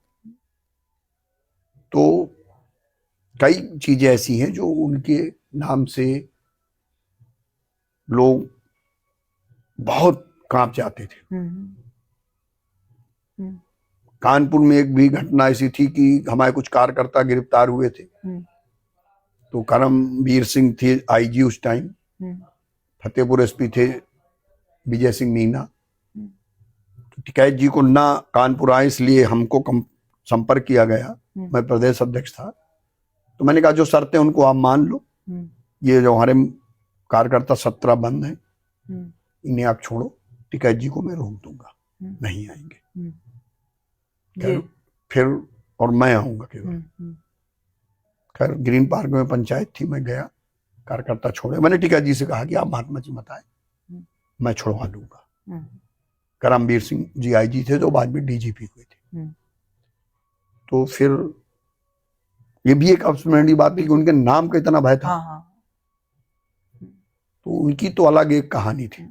तो कई चीजें ऐसी हैं जो उनके नाम से लोग बहुत कांप जाते थे। कानपुर में एक भी घटना ऐसी थी कि हमारे कुछ कार्यकर्ता गिरफ्तार हुए थे, तो करमवीर सिंह थे आईजी उस टाइम, फतेहपुर एसपी थे विजय सिंह मीना। तो टिकैत जी को ना कानपुर आए, इसलिए हमको संपर्क किया गया, मैं प्रदेश अध्यक्ष था। तो मैंने कहा जो शर्तें उनको आप मान लो, ये जो हमारे कार्यकर्ता 17 बंद हैं, इन्हें आप छोड़ो, टिकैत जी को मैं रोक दूंगा, नहीं आएंगे फिर और मैं आऊंगा केवल। खैर ग्रीन पार्क में पंचायत थी, मैं गया, कार्यकर्ता छोड़े। मैंने टिकैत जी से कहा कि आप महात्मा जी मत आए, मैं छुड़वा लूंगा। करमबीर सिंह जी आईजी थे, तो बाद में डीजीपी हुए थे। तो फिर ये भी एक अविस्मरणीय बात थी कि उनके नाम का इतना भय था। तो उनकी तो अलग एक कहानी थी,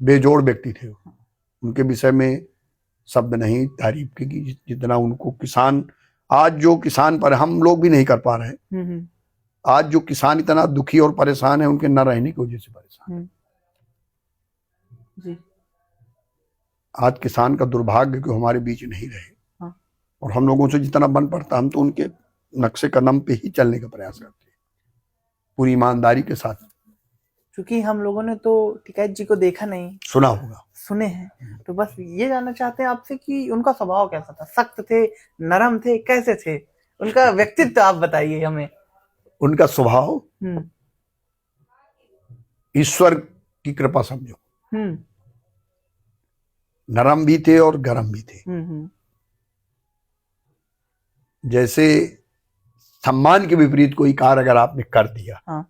बेजोड़ व्यक्ति थे। उनके विषय में शब्द नहीं तारीफ की जितना उनको किसान, आज जो किसान पर हम लोग भी नहीं कर पा रहे, आज जो किसान इतना दुखी और परेशान है, उनके न रहने की वजह से परेशान जी। आज किसान का दुर्भाग्य कि हमारे बीच नहीं रहे। और हम लोगों से जितना बन पड़ता, हम तो उनके नक्शे कदम पे ही चलने का प्रयास करते हैं, पूरी ईमानदारी के साथ। क्योंकि हम लोगों ने तो टिकैत जी को देखा नहीं, सुना होगा, सुने हैं, तो बस ये जानना चाहते हैं आपसे कि उनका स्वभाव कैसा था, सख्त थे, नरम थे, कैसे थे, उनका व्यक्तित्व आप बताइए हमें। उनका स्वभाव ईश्वर की कृपा समझो, नरम भी थे और गरम भी थे। जैसे सम्मान के विपरीत कोई कार्य अगर आपने कर दिया,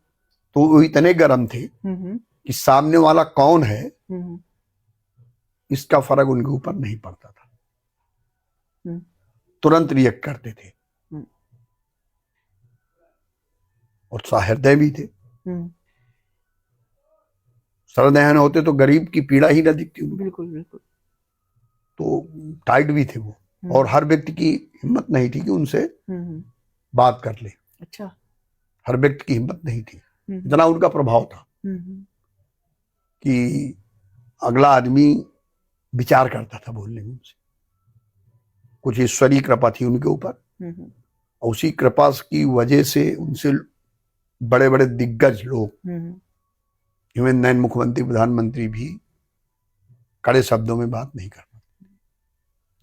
तो वो इतने गरम थे कि सामने वाला कौन है इसका फर्क उनके ऊपर नहीं पड़ता था, तुरंत रिएक्ट करते थे। और सहृदय भी थे, सरदयान होते तो गरीब की पीड़ा ही न दिखती उनको। बिल्कुल बिल्कुल। तो टाइट भी थे वो, और हर व्यक्ति की हिम्मत नहीं थी कि उनसे बात कर ले। अच्छा। हर व्यक्ति की हिम्मत नहीं थी, इतना उनका प्रभाव था कि अगला आदमी विचार करता था बोलने में उनसे। कुछ ईश्वरीय कृपा थी उनके ऊपर, और उसी कृपा की वजह से उनसे बड़े बड़े दिग्गज लोग, इवन नैन मुख्यमंत्री प्रधानमंत्री भी कड़े शब्दों में बात नहीं कर पाते।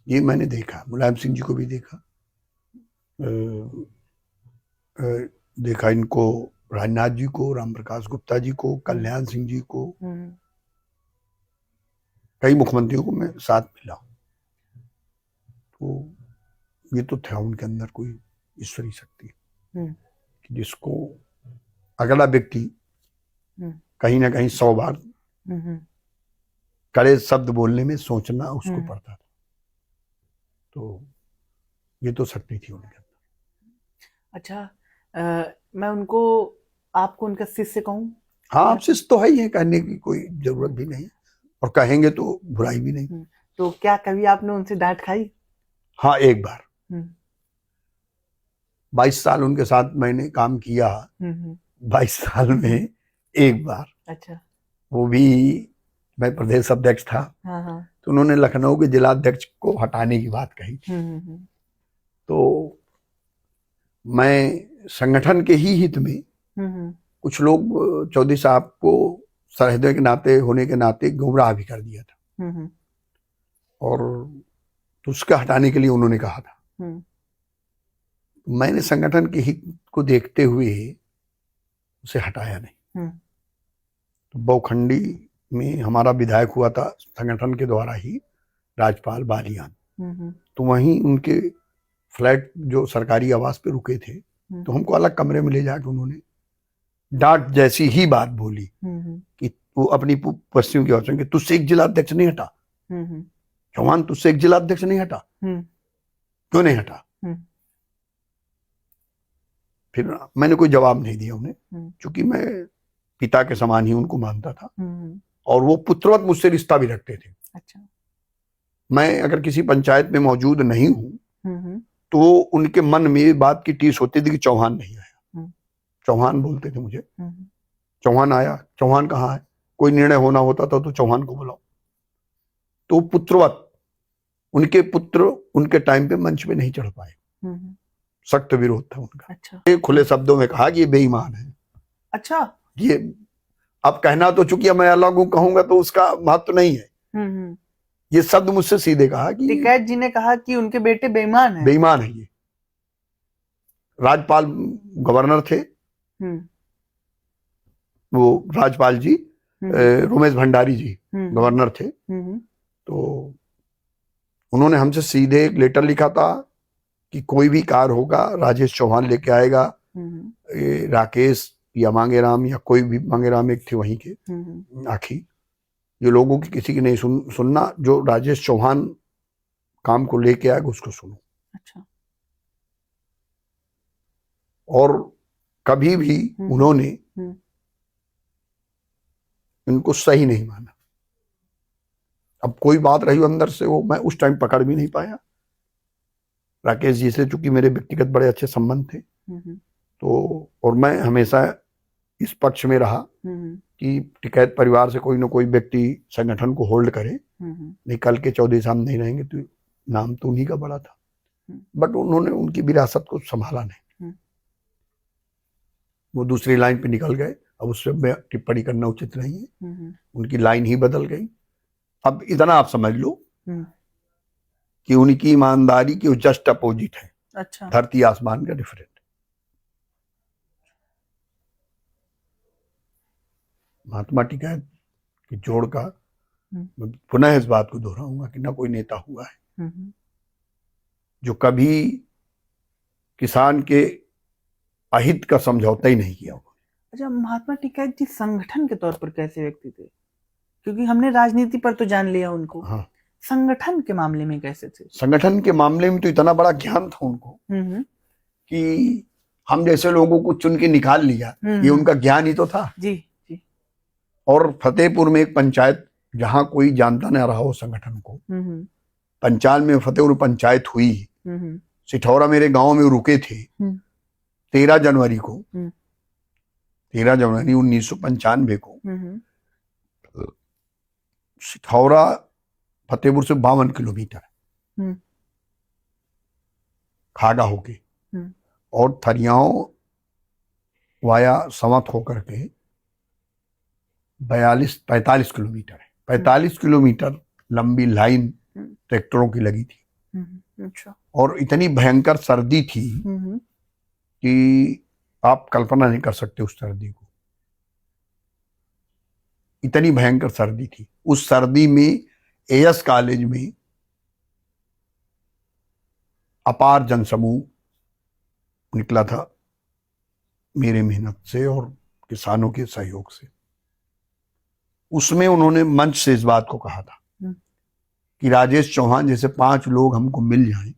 ये मैंने देखा, मुलायम सिंह जी को भी देखा, देखा इनको, राजनाथ जी को, राम प्रकाश गुप्ता जी को, कल्याण सिंह जी को, कई मुख्यमंत्रियों को मैं साथ मिला। तो ये तो था उनके अंदर कोई ईश्वरी शक्ति कि जिसको अगला व्यक्ति कहीं ना कहीं 100 बार कड़े शब्द बोलने में सोचना उसको पड़ता था। तो ये तो शक्ति थी उनके अंदर। अच्छा, मैं आपको उनका शिष्य कहूं? हाँ, आप शिष्य तो है ही है, कहने की कोई जरूरत भी नहीं, और कहेंगे तो बुराई भी नहीं। तो क्या कभी आपने उनसे डांट खाई? हाँ, एक बार। 22 साल उनके साथ मैंने काम किया, 22 साल में एक बार। अच्छा। वो भी मैं प्रदेश अध्यक्ष था। तो उन्होंने लखनऊ के जिलाध्यक्ष को हटाने की बात कही थी। तो मैं संगठन के ही हित में, कुछ लोग चौधरी साहब को सहृदय के नाते होने के नाते गुमराह भी कर दिया था, और तो उसका हटाने के लिए उन्होंने कहा था। मैंने संगठन के हित को देखते हुए उसे हटाया नहीं। तो बौखंडी में हमारा विधायक हुआ था संगठन के द्वारा ही, राजपाल बालियान। तो वहीं उनके फ्लैट जो सरकारी आवास पे रुके थे, तो हमको अलग कमरे में ले जाकर उन्होंने डांट जैसी ही बात बोली कि वो अपनी पश्चिम की ओर, तुझसे एक जिलाध्यक्ष नहीं हटा, चौहान तुझसे एक जिलाध्यक्ष नहीं हटा, क्यों नहीं हटा? फिर मैंने कोई जवाब नहीं दिया उन्हें, क्योंकि मैं पिता के समान ही उनको मानता था, और वो पुत्रवत मुझसे रिश्ता भी रखते थे। अच्छा। मैं अगर किसी पंचायत में मौजूद नहीं हूं तो उनके मन में ये बात की टीस होती थी कि चौहान नहीं आया। चौहान बोलते थे मुझे, चौहान आया, चौहान कहाँ है? कोई निर्णय होना होता था तो चौहान को बुलाओ। तो पुत्रवत, उनके पुत्र उनके टाइम पे मंच पे नहीं चढ़ पाए, सख्त विरोध था उनका। अच्छा। खुले शब्दों में कहा कि ये बेईमान है। अच्छा। ये अब कहना तो चूंकि मैं अलग हूं कहूंगा तो उसका महत्व नहीं है। ये शब्द मुझसे सीधे कहा कि टिकैत जी ने कहा कि उनके बेटे बेईमान है। बेईमान है। ये राजपाल गवर्नर थे, वो राजपाल जी, रोमेश भंडारी जी गवर्नर थे। तो उन्होंने हमसे सीधे एक लेटर लिखा था कि कोई भी कार्य होगा राजेश चौहान लेके आएगा, ये राकेश या मांगेराम या कोई भी, मांगेराम एक थे वहीं के आखी, जो लोगों की किसी की नहीं सुनना, जो राजेश चौहान काम को लेके आएगा उसको सुनो। अच्छा। और कभी भी उन्होंने इनको सही नहीं माना। अब कोई बात रही अंदर से, वो मैं उस टाइम पकड़ भी नहीं पाया। राकेश जी से चूंकि मेरे व्यक्तिगत बड़े अच्छे संबंध थे, तो और मैं हमेशा इस पक्ष में रहा कि टिकैत परिवार से कोई ना कोई व्यक्ति संगठन को होल्ड करे, नहीं कल के चौधरी साहब नहीं रहेंगे तो नाम तो उन्हीं का बड़ा था। बट उन्होंने उनकी विरासत को संभाला नहीं, वो दूसरी लाइन पे निकल गए। अब उससे मैं टिप्पणी करना उचित नहीं है, उनकी लाइन ही बदल गई। अब इतना आप समझ लो कि उनकी ईमानदारी की जस्ट अपोजिट है। अच्छा। धरती आसमान का डिफरेंट। महात्मा टिकैत की जोड़ का मैं पुनः इस बात को दोहराऊंगा कि ना कोई नेता हुआ है जो कभी किसान के अहित का समझौता ही नहीं किया। अच्छा, महात्मा टिकैत जी संगठन के तौर पर कैसे व्यक्ति थे? क्योंकि हमने राजनीति पर तो जान लिया उनको, हाँ। संगठन के मामले में कैसे थे? संगठन के मामले में तो इतना बड़ा ज्ञान था उनको कि हम जैसे लोगों को चुन के निकाल लिया, ये उनका ज्ञान ही तो था। जी जी। और फतेहपुर में एक पंचायत जहां कोई जानता न रहा हो संगठन को, पंचाल में फतेहपुर पंचायत हुई। सिठौरा मेरे गांव में रुके थे 13 जनवरी को, 13 जनवरी 1995 को सिठौरा फतेहपुर से 52 किलोमीटर है खागा होके, और थरियाओं वाया समत होकर के 45 किलोमीटर है। 45 किलोमीटर लंबी लाइन ट्रैक्टरों की लगी थी। अच्छा। और इतनी भयंकर सर्दी थी कि आप कल्पना नहीं कर सकते उस सर्दी को, इतनी भयंकर सर्दी थी। उस सर्दी में एएस कॉलेज में अपार जनसमूह निकला था मेरे मेहनत से और किसानों के सहयोग से। उसमें उन्होंने मंच से इस बात को कहा था कि राजेश चौहान जैसे 5 लोग हमको मिल जाएं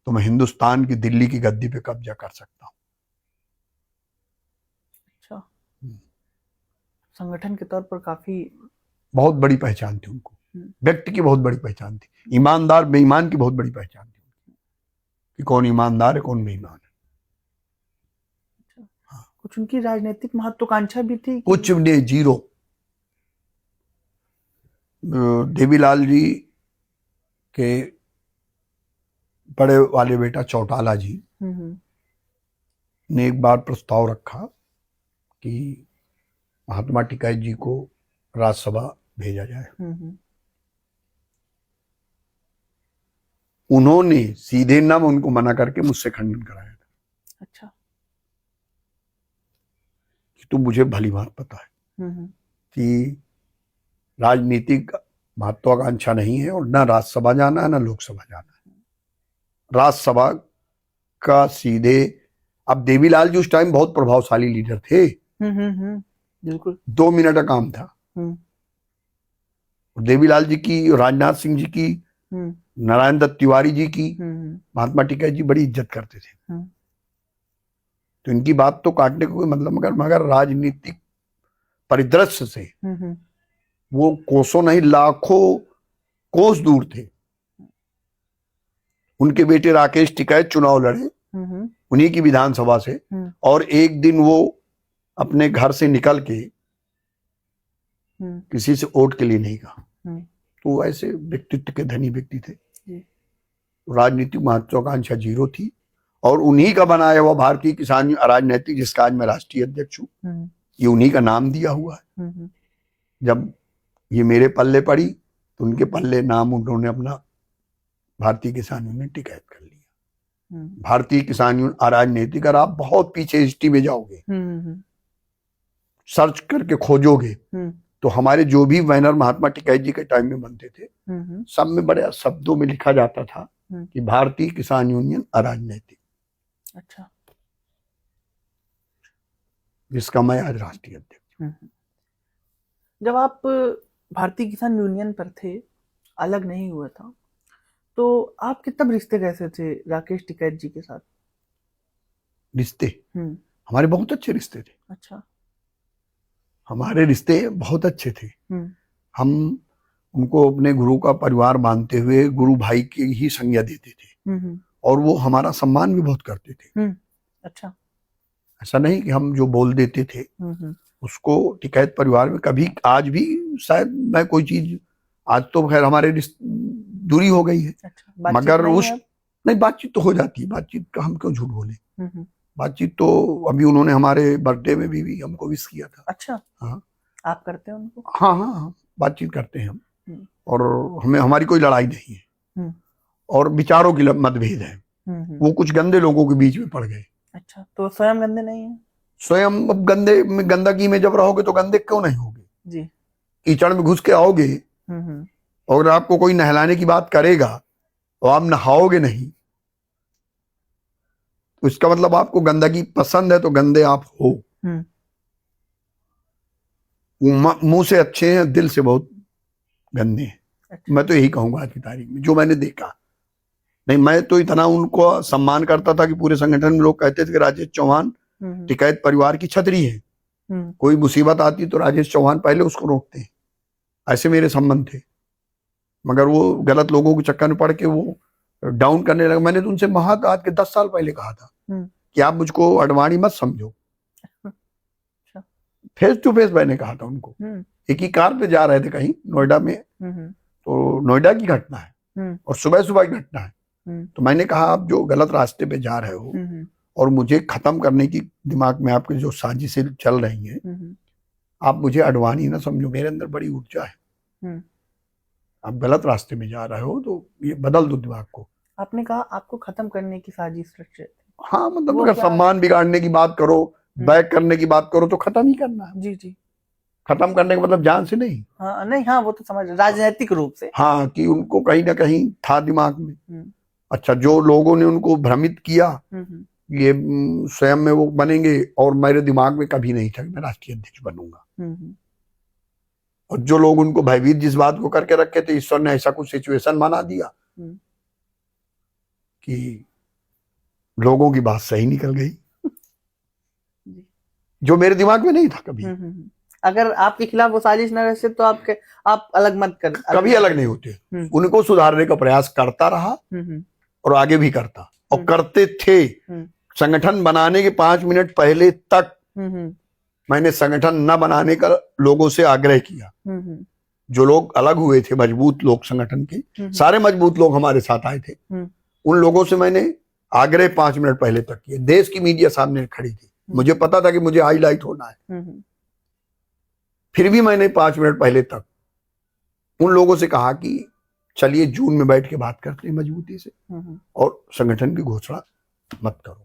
तो मैं हिंदुस्तान की दिल्ली की गद्दी पे कब्जा कर सकता हूं। अच्छा। संगठन के तौर पर काफी बहुत बड़ी पहचान थी उनको, व्यक्ति की बहुत बड़ी पहचान थी, ईमानदार बेईमान की बहुत बड़ी पहचान थी कि कौन ईमानदार है कौन बेईमान है। अच्छा। हाँ। कुछ उनकी राजनीतिक महत्वाकांक्षा भी थी? कुछ नहीं, जीरो। देवीलाल जी के बड़े वाले बेटा चौटाला जी ने एक बार प्रस्ताव रखा कि महात्मा टिकैत जी को राज्यसभा भेजा जाए। उन्होंने सीधे नाम उनको मना करके मुझसे खंडन कराया था। अच्छा। कि तू मुझे भली बात पता है कि राजनीतिक महत्वाकांक्षा नहीं है और ना राज्यसभा जाना है ना लोकसभा जाना है। राज्यसभा का सीधे, अब देवीलाल जी उस टाइम बहुत प्रभावशाली लीडर थे। बिल्कुल। 2 मिनट का काम था। देवीलाल जी की, राजनाथ सिंह जी की, नारायण दत्त तिवारी जी की महात्मा टिकैत जी बड़ी इज्जत करते थे। तो इनकी बात तो काटने का कोई मतलब, मगर राजनीतिक परिदृश्य से वो कोसों नहीं लाखों कोस दूर थे। उनके बेटे राकेश टिकैत चुनाव लड़े उन्हीं की विधानसभा से, और एक दिन वो अपने घर से निकल के किसी से वोट के लिए नहीं कहा। तो ऐसे व्यक्तित्व के धनी व्यक्ति थे। राजनीतिक महत्वाकांक्षा जीरो थी, और उन्हीं का बनाया हुआ भारतीय किसान राजनीतिक, जिसका आज मैं राष्ट्रीय अध्यक्ष हूँ, ये उन्हीं का नाम दिया हुआ है। जब ये मेरे पल्ले पड़ी तो उनके पल्ले नाम उन्होंने अपना भारतीय किसान यूनियन टिकैत कर लिया। भारतीय किसान यूनियन राजनीतिक, अगर आप बहुत पीछे हिस्ट्री में जाओगे, सर्च करके खोजोगे, तो हमारे जो भी बैनर महात्मा टिकैत जी के टाइम में बनते थे, सब में बड़े शब्दों में लिखा जाता था कि भारतीय किसान यूनियन अराजनीतिक। अच्छा। जिसका मैं आज राष्ट्रीय अध्यक्ष। जब आप भारतीय किसान यूनियन पर थे, अलग नहीं हुआ था, तो आपके तब रिश्ते कैसे थे राकेश टिकैत जी के साथ? रिश्ते हमारे बहुत अच्छे रिश्ते थे। अच्छा। हमारे रिश्ते बहुत अच्छे थे। हम उनको अपने गुरु का परिवार मानते हुए गुरु भाई की ही संज्ञा देते थे और वो हमारा सम्मान भी बहुत करते थे। अच्छा। ऐसा नहीं कि हम जो बोल देते थे उसको टिकैत परिवार में कभी, आज भी शायद मैं कोई चीज, आज तो खैर हमारे दूरी हो गई है। अच्छा, मगर उस नहीं, बातचीत तो हो जाती है, बातचीत का हम क्यों झूठ बोले। बातचीत तो अभी उन्होंने हमारे बर्थडे में भी हमको विश किया था। अच्छा। हाँ, आप करते हैं उनको? हाँ हाँ हाँ, बातचीत करते हैं हम। और हमें, हमारी कोई लड़ाई नहीं है और विचारों की मतभेद है। वो कुछ गंदे लोगों के बीच में पड़ गए। अच्छा, तो स्वयं गंदे नहीं है? स्वयं अब गंदगी में जब रहोगे तो गंदे क्यों नहीं होगे जी। कीचड़ में घुस के आओगे और आपको कोई नहलाने की बात करेगा और आप नहाओगे नहीं, तो इसका मतलब आपको गंदगी पसंद है, तो गंदे आप हो। मुंह से अच्छे हैं, दिल से बहुत गंदे हैं। अच्छा। मैं तो यही कहूंगा आज की तारीख में जो मैंने देखा। नहीं, मैं तो इतना उनको सम्मान करता था कि पूरे संगठन में लोग कहते थे कि राजेश चौहान टिकैत परिवार की छतरी है। कोई मुसीबत आती तो राजेश चौहान पहले उसको रोकते हैं, ऐसे मेरे संबंध थे। मगर वो गलत लोगों के चक्कर में पड़ के वो डाउन करने लगा। मैंने तो उनसे आज के 10 साल पहले कहा था कि आप मुझको अडवाणी मत समझो। फेस टू फेस मैंने कहा था उनको। एक ही कार पे जा रहे थे कहीं नोएडा में, तो नोएडा की घटना है और सुबह सुबह की घटना है। तो मैंने कहा आप जो गलत रास्ते पे जा रहे हो और मुझे खत्म करने की दिमाग में आपके जो साजिशें चल रही हैं, आप मुझे अडवाणी ना समझो, मेरे अंदर बड़ी ऊर्जा है। आप गलत रास्ते में जा रहे हो तो ये बदल दो दिमाग को। आपने कहा आपको खत्म करने की साजिश रच रहे थे। हाँ, मतलब अगर सम्मान बिगाड़ने की बात करो, बैक करने की बात करो तो खत्म ही करना है। जी जी। खत्म करने का मतलब जान से नहीं। हाँ नहीं, हाँ वो तो समझ, राजनीतिक रूप से। हाँ, कि उनको कहीं ना कहीं था दिमाग में। अच्छा, जो लोगों ने उनको भ्रमित किया ये स्वयं में वो बनेंगे, और मेरे दिमाग में कभी नहीं था कि मैं राष्ट्रीय अध्यक्ष बनूंगा। और जो लोग उनको भयभीत जिस बात को करके रखे थे, ईश्वर ने ऐसा कुछ सिचुएशन बना दिया कि लोगों की बात सही निकल गई, जो मेरे दिमाग में नहीं था कभी। अगर आपके खिलाफ वो साजिश न रहे तो आप अलग मत कर, कभी अलग नहीं होते। उनको सुधारने का प्रयास करता रहा और आगे भी करता, और करते थे। संगठन बनाने के 5 मिनट पहले तक मैंने संगठन न बनाने का लोगों से आग्रह किया। जो लोग अलग हुए थे, मजबूत लोग संगठन के, सारे मजबूत लोग हमारे साथ आए थे, उन लोगों से मैंने आग्रह 5 मिनट पहले तक किया। देश की मीडिया सामने खड़ी थी, मुझे पता था कि मुझे हाईलाइट होना है, फिर भी मैंने 5 मिनट पहले तक उन लोगों से कहा कि चलिए जून में बैठ के बात करते हैं मजबूती से, और संगठन की घोषणा मत करो।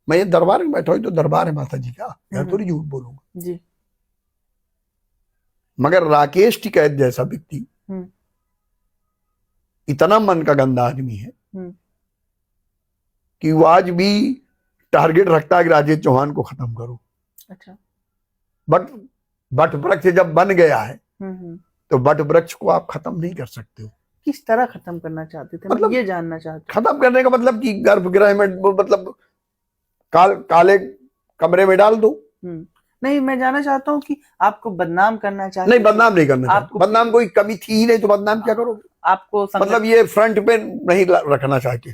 मैं ये दरबार में बैठा हूं, तो दरबार है माता जी का, मैं थोड़ी झूठ बोलूंगा जी। मगर राकेश टिकैत जैसा व्यक्ति इतना मन का गंदा आदमी है कि वो आज भी टारगेट रखता है कि राजेश चौहान को खत्म करो। अच्छा। बट वृक्ष जब बन गया है तो बट वृक्ष को आप खत्म नहीं कर सकते हो। किस तरह खत्म करना चाहते थे, मतलब ये जानना चाहते। खत्म करने का मतलब कि गर्भगृह में मतलब काले कमरे में डाल दो। नहीं, मैं जानना चाहता हूँ कि आपको बदनाम करना चाहते। नहीं, बदनाम नहीं करना चाहते। बदनाम कोई कमी थी ही नहीं, तो बदनाम क्या करोगे। आपको मतलब ये फ्रंट पे नहीं रखना चाहते,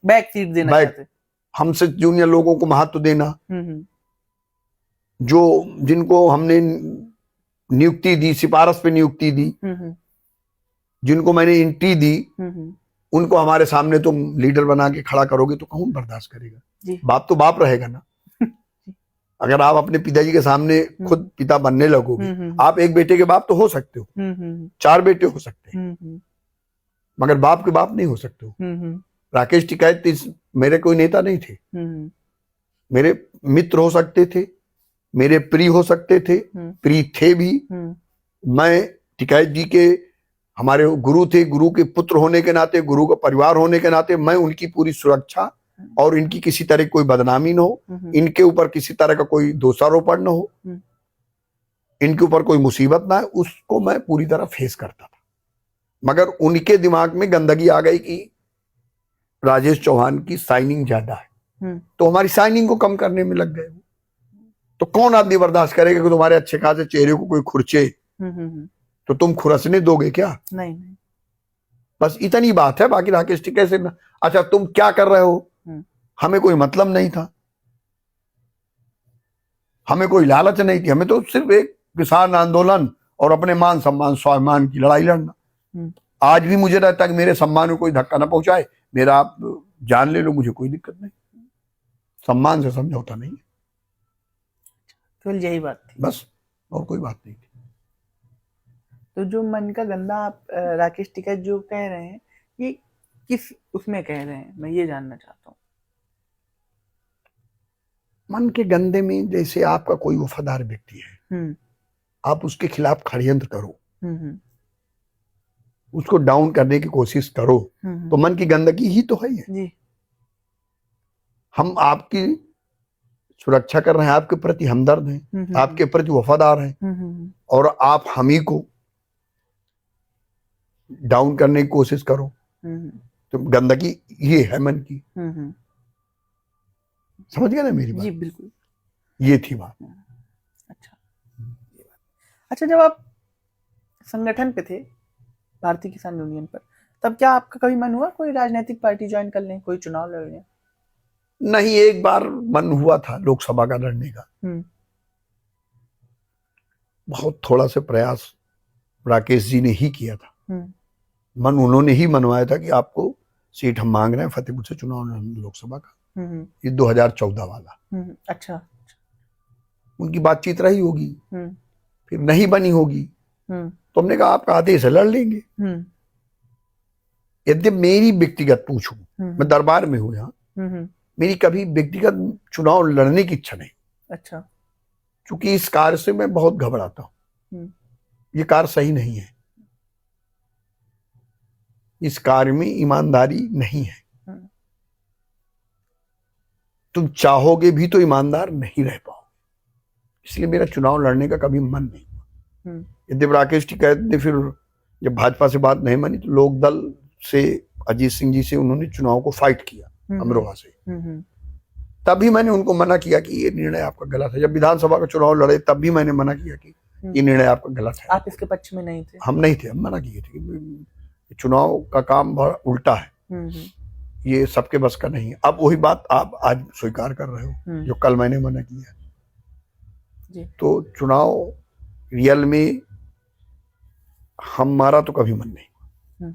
बैक सीट देना चाहते। हमसे जूनियर लोगों को महत्व देना, जो जिनको हमने नियुक्ति दी, सिफारिश पे नियुक्ति दी, जिनको मैंने एंट्री दी, उनको हमारे सामने तुम लीडर बना के खड़ा करोगे तो कौन बर्दाश्त करेगा। बाप तो बाप रहेगा ना। अगर आप अपने पिताजी के सामने खुद पिता बनने लगोगे, आप एक बेटे के बाप तो हो सकते हो, 4 बेटे हो सकते हैं, मगर बाप के बाप नहीं हो सकते हो। राकेश टिकैत मेरे कोई नेता नहीं थे, मेरे मित्र हो सकते थे, मेरे प्रिय हो सकते थे, प्रिय थे भी। मैं टिकैत जी के, हमारे गुरु थे, गुरु के पुत्र होने के नाते, गुरु का परिवार होने के नाते मैं उनकी पूरी सुरक्षा और इनकी किसी तरह की कोई बदनामी न हो, इनके ऊपर किसी तरह का कोई दोषारोपण न हो, इनके ऊपर कोई मुसीबत ना है, उसको मैं पूरी तरह फेस करता था। मगर उनके दिमाग में गंदगी आ गई कि राजेश चौहान की साइनिंग ज्यादा है, तो हमारी साइनिंग को कम करने में लग गए। तो कौन आदमी बर्दाश्त करेगा कि तुम्हारे अच्छे खासे चेहरे को कोई खुरचे, तो तुम खुरसने दोगे क्या? नहीं। बस इतनी बात है। बाकी राकेश जी कैसे ना, अच्छा तुम क्या कर रहे हो, हमें कोई मतलब नहीं था, हमें कोई लालच नहीं थी, हमें तो सिर्फ एक किसान आंदोलन और अपने मान सम्मान स्वाभिमान की लड़ाई लड़ना। आज भी मुझे रहता है कि मेरे सम्मान को कोई धक्का ना पहुंचाए, मेरा आप जान ले लो, मुझे कोई दिक्कत नहीं, सम्मान से समझौता नहीं। तो यही बात थी बस, और कोई बात नहीं थी। तो जो मन का गंदा आप राकेश टिकैत जो कह रहे हैं, ये किस उसमें कह रहे हैं, मैं ये जानना चाहता हूँ। मन के गंदे में जैसे आपका कोई वफादार व्यक्ति है, आप उसके खिलाफ षड्यंत्र करो, उसको डाउन करने की कोशिश करो, तो मन की गंदगी ही तो है ये। हम आपकी सुरक्षा कर रहे हैं, आपके प्रति हमदर्द हैं, आपके प्रति वफादार हैं, और आप हम ही को डाउन करने की कोशिश करो, तो गंदगी ये है मन की। समझ गया ना मेरी बात? जी बिल्कुल, ये थी बात। अच्छा, जब आप संगठन पे थे भारतीय किसान यूनियन पर, तब क्या आपका कभी मन हुआ कोई राजनीतिक पार्टी ज्वाइन कर लें, कोई चुनाव लड़ लें? नहीं, एक बार मन हुआ था लोकसभा का लड़ने का, बहुत थोड़ा सा प्रयास राकेश जी ने ही किया था, मन उन्होंने ही मनवाया था कि आपको सीट हम मांग रहे हैं फतेहपुर से चुनाव लोकसभा का, ये 2014 वाला। अच्छा, उनकी बातचीत रही होगी, फिर नहीं बनी होगी, तो हमने कहा आपका आदेश है, लड़ लेंगे। यदि मेरी व्यक्तिगत पूछूं, मैं दरबार में हूं यहाँ, मेरी कभी व्यक्तिगत चुनाव लड़ने की इच्छा नहीं। अच्छा, क्योंकि इस कार्य से मैं बहुत घबराता हूं, ये कार्य सही नहीं है, इस कार्य में ईमानदारी नहीं है, तुम चाहोगे भी तो ईमानदार नहीं रह पाओ, इसलिए मेरा चुनाव लड़ने का कभी मन नहीं हुआ। यदि राकेश टिकैत ने फिर जब भाजपा से बात नहीं मानी, तो लोकदल से अजीत सिंह जी से उन्होंने चुनाव को फाइट किया अमरोहा से, तभी मैंने उनको मना किया कि ये निर्णय आपका गलत है। जब विधानसभा का चुनाव लड़े तब भी मैंने मना किया कि ये निर्णय आपका गलत है। आप इसके पक्ष में नहीं थे? हम नहीं थे, हम मना किए थे कि चुनाव का काम बड़ा उल्टा है, ये सबके बस का नहीं है। अब वही बात आप आज स्वीकार कर रहे हो जो कल मैंने मना किया जी। तो चुनाव रियल में हमारा तो कभी मन नहीं,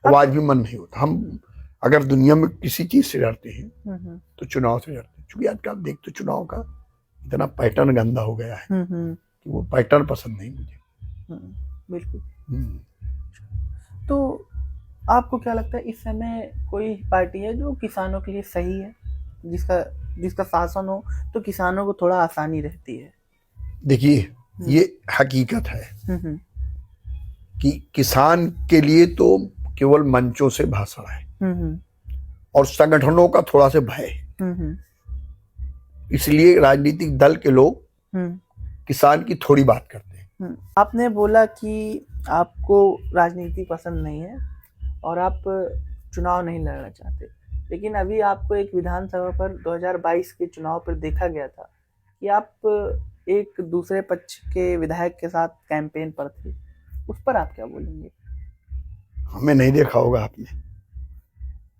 अब आज भी मन नहीं होता। हम अगर दुनिया में किसी चीज से डरते हैं तो चुनाव से डरते हैं, क्योंकि आजकल आप देखते चुनाव का इतना पैटर्न गंदा हो गया है कि वो पैटर्न पसंद नहीं मुझे। बिल्कुल। तो आपको क्या लगता है, इस समय कोई पार्टी है जो किसानों के लिए सही है, जिसका शासन हो तो किसानों को थोड़ा आसानी रहती है? देखिए, ये हकीकत है कि किसान के लिए तो केवल मंचों से भाषण है और संगठनों का थोड़ा सा भय है, इसलिए राजनीतिक दल के लोग किसान की थोड़ी बात करते हैं। आपने बोला कि आपको राजनीति पसंद नहीं है और आप चुनाव नहीं लड़ना चाहते, लेकिन अभी आपको एक विधानसभा पर 2022 के चुनाव पर देखा गया था कि आप एक दूसरे पक्ष के विधायक के साथ कैंपेन पर थे, उस पर आप क्या बोलेंगे? हमें नहीं देखा होगा आपने,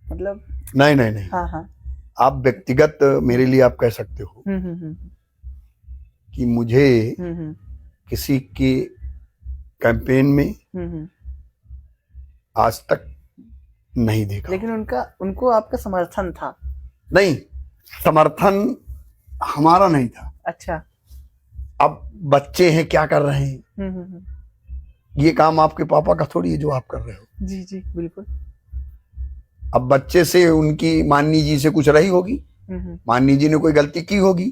मतलब नहीं। हाँ। आप व्यक्तिगत मेरे लिए आप कह सकते हो कि मुझे किसी के कैंपेन में आज तक नहीं देखा, लेकिन उनको आपका समर्थन था? नहीं, समर्थन हमारा नहीं था। अच्छा। अब बच्चे हैं, क्या कर रहे हैं, ये काम आपके पापा का थोड़ी है जो आप कर रहे हो। जी बिल्कुल। अब बच्चे से उनकी माननी जी से कुछ रही होगी, माननी जी ने कोई गलती की होगी,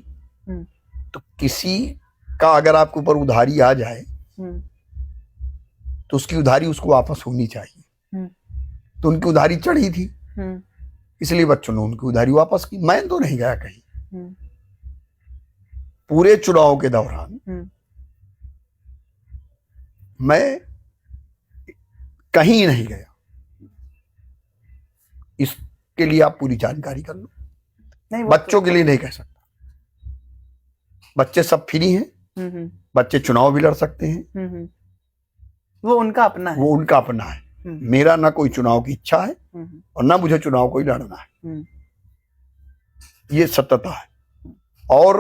तो किसी का अगर आपके ऊपर उधारी आ जाए तो उसकी उधारी उसको वापस होनी चाहिए। तो उनकी उधारी चढ़ी थी, इसलिए बच्चों ने उनकी उधारी वापस की। मैं तो नहीं गया कहीं, पूरे चुनाव के दौरान मैं कहीं नहीं गया। इसके लिए आप पूरी जानकारी कर लो। नहीं, बच्चों के लिए नहीं कह सकता। बच्चे सब फ्री हैं, बच्चे चुनाव भी लड़ सकते हैं, वो उनका अपना है, वो उनका अपना है। मेरा ना कोई चुनाव की इच्छा है और ना मुझे चुनाव कोई लड़ना है, ये सत्यता है। और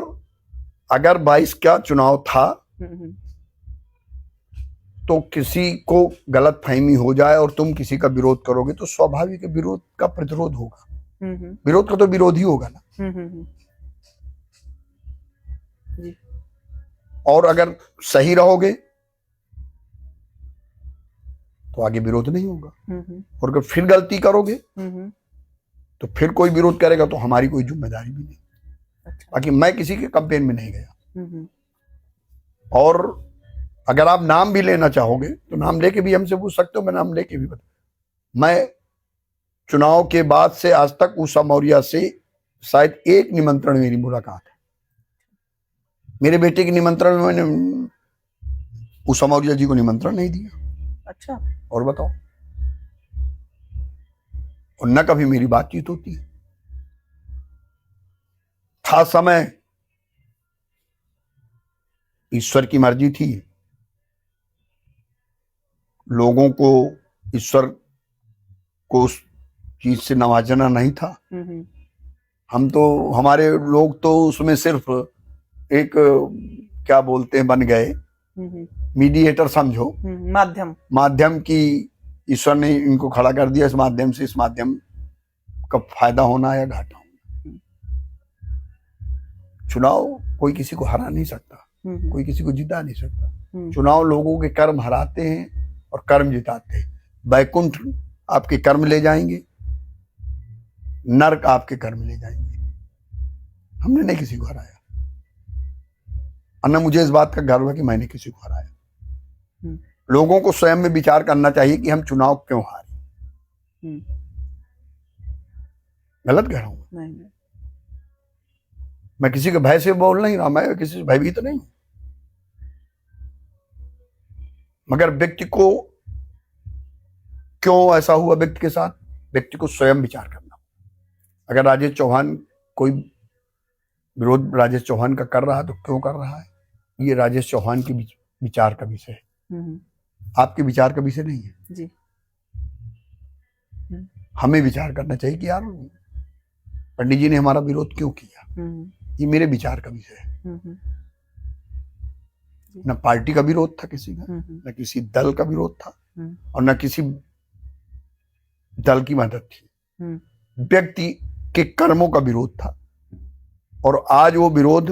अगर 22 का चुनाव था तो किसी को गलत फहमी हो जाए और तुम किसी का विरोध करोगे तो स्वाभाविक विरोध का प्रतिरोध होगा, विरोध का तो विरोध ही होगा ना। जी। और अगर सही रहोगे तो आगे विरोध नहीं होगा, और अगर फिर गलती करोगे तो फिर कोई विरोध करेगा तो हमारी कोई जिम्मेदारी भी नहीं। अच्छा। बाकी मैं किसी के कैंपेन में नहीं गया। और अगर आप नाम भी लेना चाहोगे तो नाम लेके भी हमसे पूछ सकते हो, मैं नाम लेके भी बता। मैं चुनाव के बाद से आज तक उषा मौर्य से शायद एक निमंत्रण मेरी मुलाकात है। मेरे बेटे के निमंत्रण में मैंने उषा मौर्य जी को निमंत्रण नहीं दिया। अच्छा। और बताओ, और न कभी मेरी बातचीत होती है। था समय, ईश्वर की मर्जी थी, लोगों को ईश्वर को उस चीज से नवाजना नहीं था। हम तो, हमारे लोग तो उसमें सिर्फ एक क्या बोलते हैं बन गए, मीडिएटर समझो, माध्यम की ईश्वर ने इनको खड़ा कर दिया। इस माध्यम से, इस माध्यम का फायदा होना या घाटा होना। चुनाव कोई किसी को हरा नहीं सकता, कोई किसी को जिता नहीं सकता। चुनाव लोगों के कर्म हराते हैं और कर्म जिताते हैं। बैकुंठ आपके कर्म ले जाएंगे, नरक आपके कर्म ले जाएंगे। हमने नहीं किसी को हराया, और न मुझे इस बात का गर्व है कि मैंने किसी को हराया। लोगों को स्वयं में विचार करना चाहिए कि हम चुनाव क्यों हारे। गलत कह रहा हूं? नहीं। मैं किसी के भय से बोल नहीं रहा, मैं किसी से भयभीत नहीं हूं, मगर व्यक्ति को क्यों ऐसा हुआ, व्यक्ति के साथ, व्यक्ति को स्वयं विचार करना। अगर राजेश चौहान कोई विरोध राजेश चौहान का कर रहा है तो क्यों कर रहा है, ये राजेश चौहान के विचार का विषय है, आपके विचार का विषय नहीं है जी। हमें विचार करना चाहिए कि यार पंडित जी ने हमारा विरोध क्यों किया, ये मेरे विचार का विषय है। न पार्टी का विरोध था किसी का, न किसी दल का विरोध था, और न किसी दल की मदद थी। व्यक्ति के कर्मों का विरोध था, और आज वो विरोध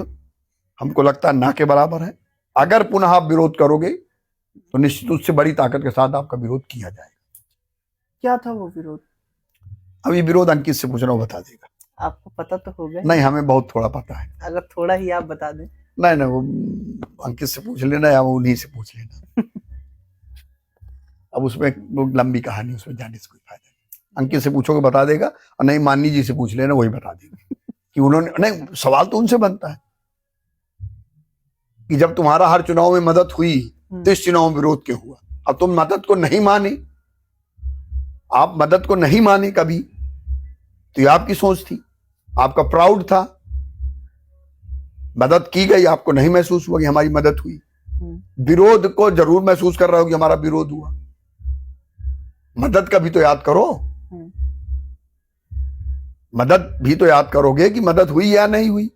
हमको लगता है ना के बराबर है। अगर पुनः आप विरोध करोगे तो निश्चित उससे बड़ी ताकत के साथ आपका विरोध किया जाएगा। क्या था वो विरोध? अभी विरोध अंकित से पूछना, वो बता देगा। आपको पता तो होगा? नहीं, हमें बहुत थोड़ा पता है। अगर थोड़ा ही आप बता दें। नहीं, वो अंकित से पूछ लेना या वो उन्हीं से पूछ लेना। अब उसमें वो लंबी कहानी, उसमें जाने से कोई फायदा नहीं। अंकित से पूछोगे बता देगा, और नहीं माननी जी से पूछ लेना, वही बता देगा कि उन्होंने, नहीं सवाल तो उनसे बनता है कि जब तुम्हारा हर चुनाव में मदद हुई तो इस चुनाव में विरोध क्यों हुआ। अब तुम मदद को नहीं माने, आप मदद को नहीं माने कभी, तो ये आपकी सोच थी, आपका प्राउड था। मदद की गई, आपको नहीं महसूस हुआ कि हमारी मदद हुई। विरोध को जरूर महसूस कर रहे हो कि हमारा विरोध हुआ। मदद का भी तो याद करो, मदद भी तो याद करोगे कि मदद हुई या नहीं हुई।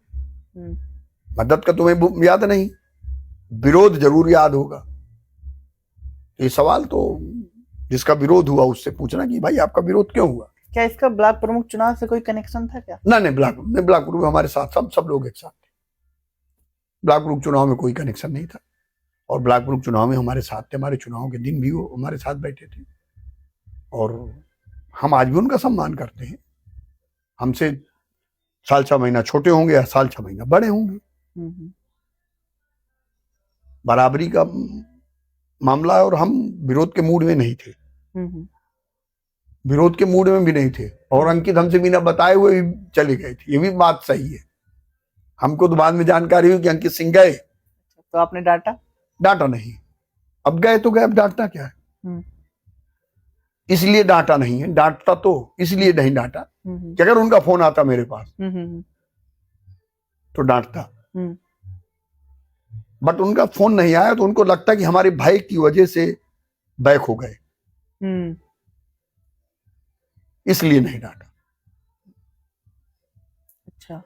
मदद का तुम्हें याद नहीं, विरोध जरूर याद होगा। ये सवाल तो जिसका विरोध हुआ उससे पूछना कि भाई आपका विरोध क्यों हुआ। क्या इसका ब्लॉक प्रमुख चुनाव से कोई कनेक्शन था क्या? नहीं, ब्लॉक प्रमुख हमारे साथ, सब लोग एक साथ थे। ब्लॉक प्रमुख चुनाव में कोई कनेक्शन नहीं था, और ब्लॉक प्रमुख चुनाव में हमारे साथ थे। हमारे चुनाव के दिन भी वो हमारे साथ बैठे थे, और हम आज भी उनका सम्मान करते हैं। हमसे साल 6 महीना छोटे होंगे या साल 6 महीना बड़े होंगे, बराबरी का मामला है, और हम विरोध के मूड में नहीं थे। विरोध के मूड में भी नहीं थे, और अंकित हमसे बिना बताए हुए भी चले गए थे। ये भी बात सही है। हमको तो बाद में जानकारी हुई कि अंकित सिंह गए, तो आपने डांटा? डांटा नहीं। अब गए तो गए, अब डांटना क्या है। इसलिए डांटा नहीं है, डांटता तो इसलिए नहीं डांटा कि अगर उनका फोन आता मेरे पास तो डांटता, बट उनका फोन नहीं आया तो उनको लगता कि हमारे भाई की वजह से बैक हो गए, इसलिए नहीं डांटा। अच्छा,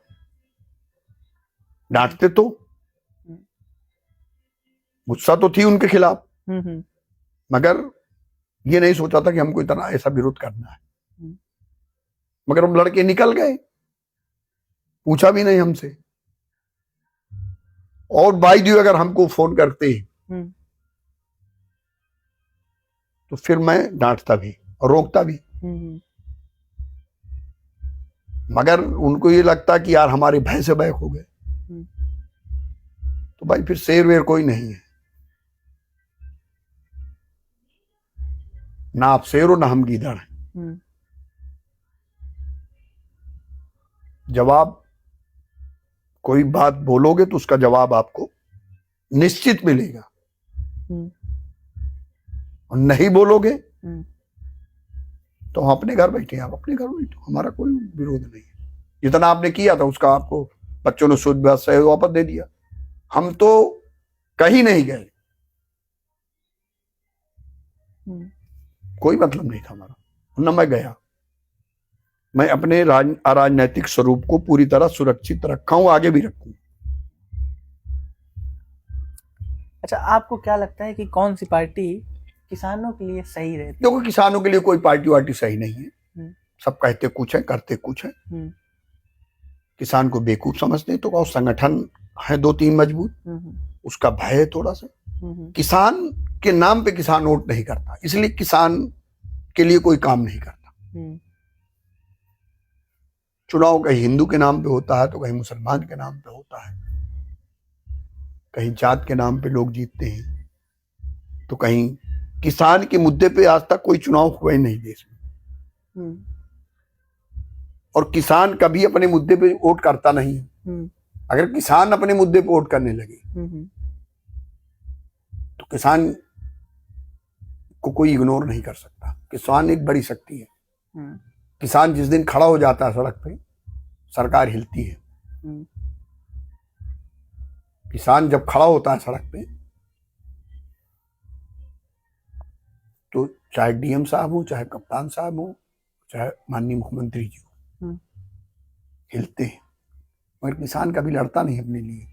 डांटते तो गुस्सा तो थी उनके खिलाफ, मगर ये नहीं सोचा था कि हमको इतना ऐसा विरोध करना है। मगर हम लड़के निकल गए, पूछा भी नहीं हमसे। और बाई दी अगर हमको फोन करते तो फिर मैं डांटता भी और रोकता भी, मगर उनको ये लगता कि यार हमारे भय से बैक हो गए, तो भाई फिर शेर वेर कोई नहीं है। ना आप शेर हो ना हम गीदड़ हैं। जवाब, कोई बात बोलोगे तो उसका जवाब आपको निश्चित मिलेगा, और नहीं बोलोगे तो हम अपने घर बैठे, आप अपने घर बैठो, हमारा कोई विरोध नहीं है। जितना आपने किया था उसका आपको बच्चों ने सूद ब्याज सहित वापस दे दिया। हम तो कहीं नहीं गए, कोई मतलब नहीं था हमारा, न मैं गया। मैं अपने अराजनैतिक स्वरूप को पूरी तरह सुरक्षित रखा हूं, आगे भी रखूंगा। अच्छा, आपको क्या लगता है कि कौन सी पार्टी किसानों के लिए सही रहती? देखो, किसानों के लिए कोई पार्टी वार्टी सही नहीं है। सब कहते कुछ है, करते कुछ है। किसान को बेवकूफ समझते तो और संगठन है 2-3 मजबूत, उसका भय है थोड़ा सा। किसान के नाम पे किसान वोट नहीं करता, इसलिए किसान के लिए कोई काम नहीं करता। चुनाव कहीं हिंदू के नाम पे होता है तो कहीं मुसलमान के नाम पे होता है, कहीं जात के नाम पे लोग जीतते हैं, तो कहीं किसान के मुद्दे पे आज तक कोई चुनाव हुआ ही नहीं देश में। और किसान कभी अपने मुद्दे पे वोट करता नहीं। अगर किसान अपने मुद्दे पे वोट करने लगे तो किसान को कोई इग्नोर नहीं कर सकता। किसान एक बड़ी शक्ति है। किसान जिस दिन खड़ा हो जाता है सड़क पे, सरकार हिलती है। किसान जब खड़ा होता है सड़क पे तो चाहे डीएम साहब हो, चाहे कप्तान साहब हो, चाहे माननीय मुख्यमंत्री जी हो, हिलते हैं। मगर किसान कभी लड़ता नहीं अपने लिए,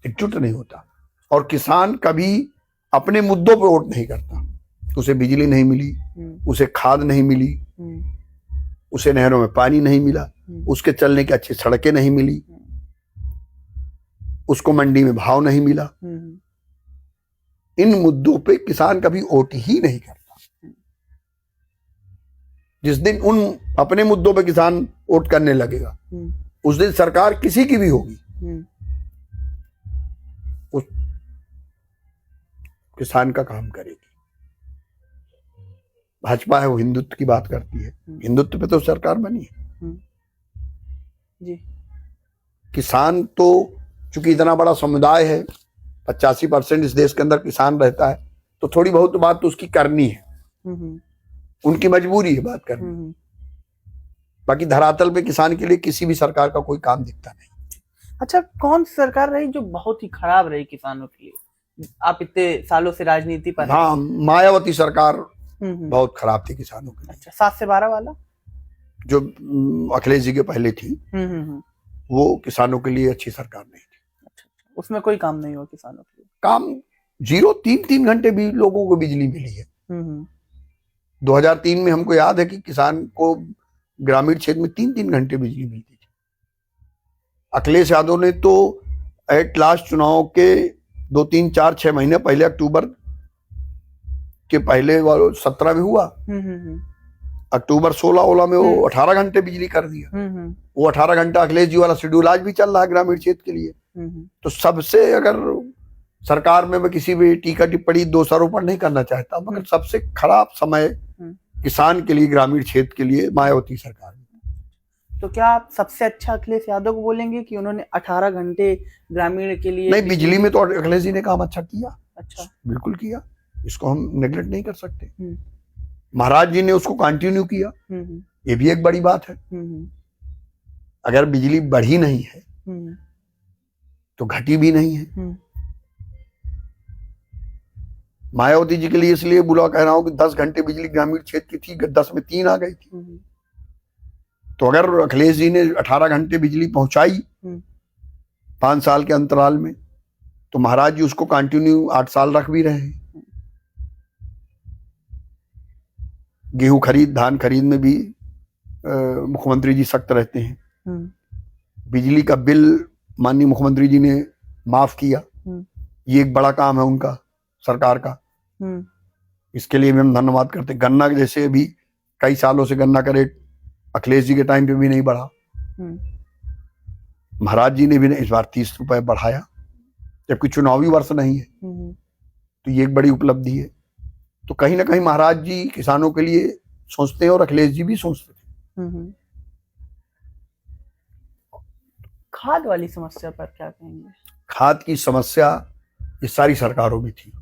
एकजुट नहीं होता। और किसान कभी अपने मुद्दों पे वोट नहीं करता। उसे बिजली नहीं मिली, उसे खाद नहीं मिली, उसे नहरों में पानी नहीं मिला, उसके चलने की अच्छी सड़कें नहीं मिली, उसको मंडी में भाव नहीं मिला, इन मुद्दों पे किसान कभी वोट ही नहीं करता। जिस दिन उन अपने मुद्दों पे किसान वोट करने लगेगा, उस दिन सरकार किसी की भी होगी, उस किसान का काम करेगी। भाजपा है वो हिंदुत्व की बात करती है, हिंदुत्व पे तो सरकार बनी है जी। किसान तो चूंकि इतना बड़ा समुदाय है, 85% इस देश के अंदर किसान रहता है, तो थोड़ी बहुत बात तो उसकी करनी है, उनकी मजबूरी है बात करनी। बाकी धरातल पे किसान के लिए किसी भी सरकार का कोई काम दिखता नहीं। अच्छा, कौन सी सरकार रही जो बहुत ही खराब रही किसानों के लिए? आप इतने सालों से राजनीति पर। हाँ, मायावती सरकार बहुत खराब थी किसानों के लिए। अच्छा, 7 से 12 वाला जो अखिलेश जी के पहले थी, वो किसानों के लिए अच्छी सरकार नहीं थी। अच्छा, उसमें कोई काम नहीं हुआ किसानों के लिए? काम जीरो। 3-3 घंटे भी लोगों को बिजली मिली है। 2003 में हमको याद है कि किसान को ग्रामीण क्षेत्र में 3-3 घंटे बिजली मिलती थी। अखिलेश यादव ने तो एट लास्ट चुनाव के 2-3-4-6 महीने पहले, अक्टूबर के पहले 17 में हुआ, अक्टूबर 16 में वो 18 घंटे बिजली कर दिया। वो 18 घंटा अखिलेश जी वाला शेड्यूल आज भी चल रहा है ग्रामीण क्षेत्र के लिए। तो सबसे, अगर सरकार में मैं किसी भी टीका टिप्पणी दोषारोपण नहीं करना चाहता, मगर सबसे खराब समय किसान के लिए, ग्रामीण क्षेत्र के लिए मायावती सरकार। तो क्या आप सबसे अच्छा अखिलेश यादव को बोलेंगे कि उन्होंने 18 घंटे ग्रामीण के लिए? नहीं, बिजली में तो अखिलेश जी ने काम अच्छा किया। अच्छा, बिल्कुल किया, इसको हम नेगलेक्ट नहीं कर सकते। महाराज जी ने उसको कंटिन्यू किया, ये भी एक बड़ी बात है। अगर बिजली बढ़ी नहीं है तो घटी भी नहीं है। मायावती जी के लिए इसलिए बुरा कह रहा हूं कि 10 घंटे बिजली ग्रामीण क्षेत्र की थी, 10 में 3 आ गई थी। तो अगर अखिलेश जी ने 18 घंटे बिजली पहुंचाई 5 साल के अंतराल में, तो महाराज जी उसको कंटिन्यू 8 साल रख भी रहे हैं। गेहूं खरीद, धान खरीद में भी मुख्यमंत्री जी सख्त रहते हैं। बिजली का बिल माननीय मुख्यमंत्री जी ने माफ किया, ये एक बड़ा काम है उनका, सरकार का। इसके लिए भी हम धन्यवाद करते हैं। गन्ना जैसे अभी कई सालों से गन्ना का रेट अखिलेश जी के टाइम पे भी नहीं बढ़ा, महाराज जी ने भी इस बार 30 रुपए बढ़ाया, जबकि चुनावी वर्ष नहीं है। तो ये एक बड़ी उपलब्धि है। तो कहीं ना कहीं महाराज जी किसानों के लिए सोचते हैं और अखिलेश जी भी सोचते थे। खाद वाली समस्या पर क्या कहेंगे? खाद की समस्या ये सारी सरकारों में थी,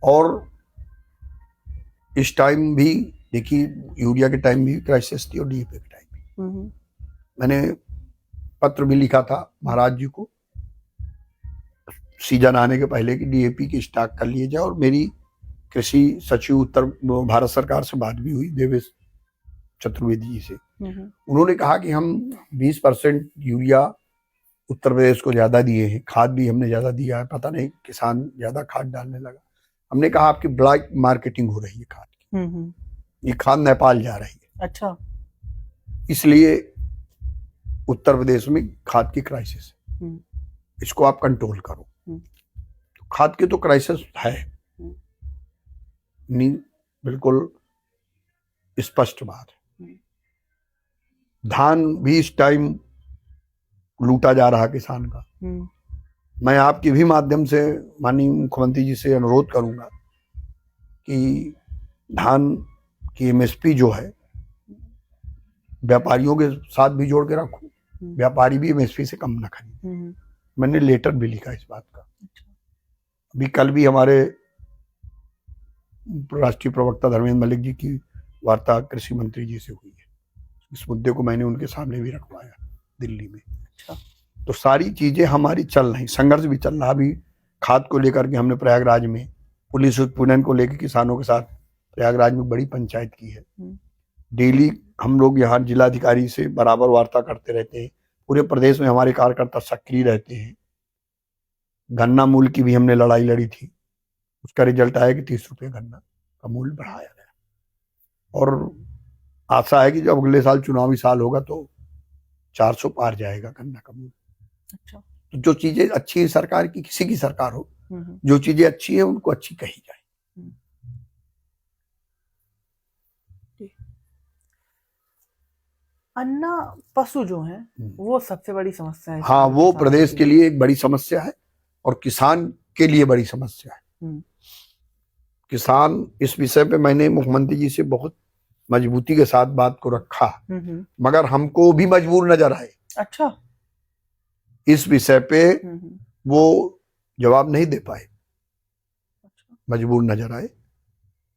और इस टाइम भी देखिए, यूरिया के टाइम भी क्राइसिस थी और डीएपी के टाइम भी। मैंने पत्र भी लिखा था महाराज जी को सीजन आने के पहले कि डीएपी की स्टॉक कर लिए जाए, और मेरी कृषि सचिव उत्तर भारत सरकार से बात भी हुई, देवेश चतुर्वेदी जी से। उन्होंने कहा कि हम 20% यूरिया उत्तर प्रदेश को ज्यादा दिए हैं, खाद भी हमने ज्यादा दिया है, पता नहीं किसान ज्यादा खाद डालने लगा। हमने कहा आपकी ब्लैक मार्केटिंग हो रही है खाद की, ये खाद नेपाल जा रही है। अच्छा, इसलिए उत्तर प्रदेश में खाद की क्राइसिस है, इसको आप कंट्रोल करो। तो खाद की तो क्राइसिस है, नहीं, बिल्कुल स्पष्ट बात है। धान भी इस टाइम लूटा जा रहा किसान का। मैं आपके भी माध्यम से माननीय मुख्यमंत्री जी से अनुरोध करूंगा कि धान की एमएसपी जो है व्यापारियों के साथ भी जोड़ के रखो, व्यापारी भी एमएसपी से कम ना खरीदे। मैंने लेटर भी लिखा इस बात का। अभी कल भी हमारे राष्ट्रीय प्रवक्ता धर्मेंद्र मलिक जी की वार्ता कृषि मंत्री जी से हुई है, इस मुद्दे को मैंने उनके सामने भी रखवाया दिल्ली में। अच्छा, तो सारी चीजें हमारी चल रही, संघर्ष भी चल रहा। अभी खाद को लेकर के हमने प्रयागराज में पुलिस उत्पीड़न को लेकर किसानों के साथ प्रयागराज में बड़ी पंचायत की है। डेली हम लोग यहाँ जिलाधिकारी से बराबर वार्ता करते रहते हैं। पूरे प्रदेश में हमारे कार्यकर्ता सक्रिय रहते हैं। गन्ना मूल्य की भी हमने लड़ाई लड़ी थी, उसका रिजल्ट आया कि 30 रुपये गन्ना का मूल्य बढ़ाया गया, और आशा है कि जब अगले साल चुनावी साल होगा तो 400 पार जाएगा गन्ना का मूल्य। अच्छा, तो जो चीजें अच्छी है सरकार की, किसी की सरकार हो, जो चीजें अच्छी है उनको अच्छी कही जाए। अन्ना पशु जो है वो सबसे बड़ी समस्या है। हाँ, वो प्रदेश के लिए एक बड़ी समस्या है और किसान के लिए बड़ी समस्या है। किसान, इस विषय पे मैंने मुख्यमंत्री जी से बहुत मजबूती के साथ बात को रखा, मगर हमको भी मजबूर नजर आए। अच्छा, इस विषय पे वो जवाब नहीं दे पाए, मजबूर नजर आए,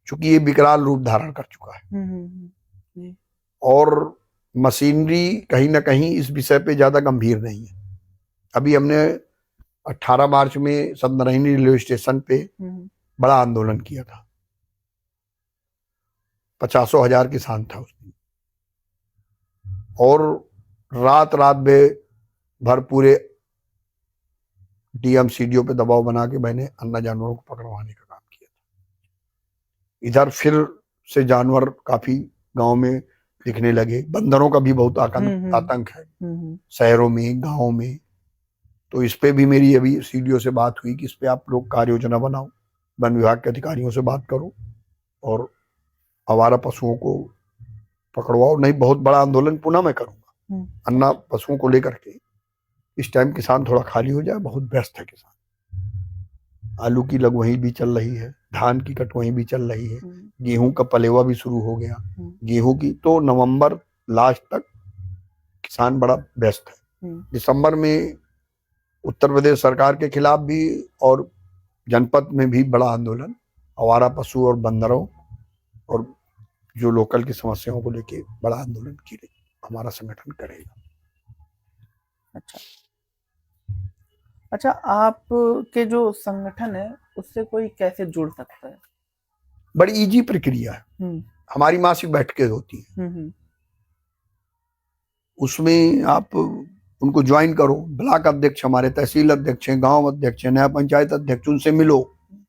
क्योंकि ये विकराल रूप धारण कर चुका है और मशीनरी कहीं ना कहीं इस विषय पे ज्यादा गंभीर नहीं है। अभी हमने 18 मार्च में सतनरहिनी रेलवे स्टेशन पे बड़ा आंदोलन किया था, 50,000 किसान था उस दिन, और रात भर पूरे डीएम सीडीओ पे दबाव बना के मैंने अन्ना जानवरों को पकड़वाने का काम किया था। इधर फिर से जानवर काफी गांव में दिखने लगे, बंदरों का भी बहुत आतंक है शहरों में, गांवों में। तो इस पे भी मेरी अभी सीडीओ से बात हुई कि इस पे आप लोग कार्य योजना बनाओ, वन विभाग के अधिकारियों से बात करो और आवारा पशुओं को पकड़वाओ। नहीं, बहुत बड़ा आंदोलन पुनः मैं करूंगा अन्ना पशुओं को लेकर के। इस टाइम किसान थोड़ा खाली हो जाए, बहुत व्यस्त है किसान। आलू की लगवही भी चल रही है, धान की कटवही भी चल रही है, गेहूं का पलेवा भी शुरू हो गया। गेहूं की तो नवंबर लास्ट तक किसान बड़ा व्यस्त है। दिसंबर में उत्तर प्रदेश सरकार के खिलाफ भी और जनपद में भी बड़ा आंदोलन, आवारा पशु और बंदरों और जो लोकल की समस्याओं को लेके बड़ा आंदोलन के लिए हमारा संगठन करेगा। अच्छा, आप के जो संगठन है उससे कोई कैसे जुड़ सकता है? बड़ी इजी प्रक्रिया है। हमारी मासिक बैठकें होती है, उसमें आप उनको ज्वाइन करो। ब्लॉक अध्यक्ष, हमारे तहसील अध्यक्ष हैं, गांव अध्यक्ष हैं, नया पंचायत अध्यक्ष, उनसे मिलो,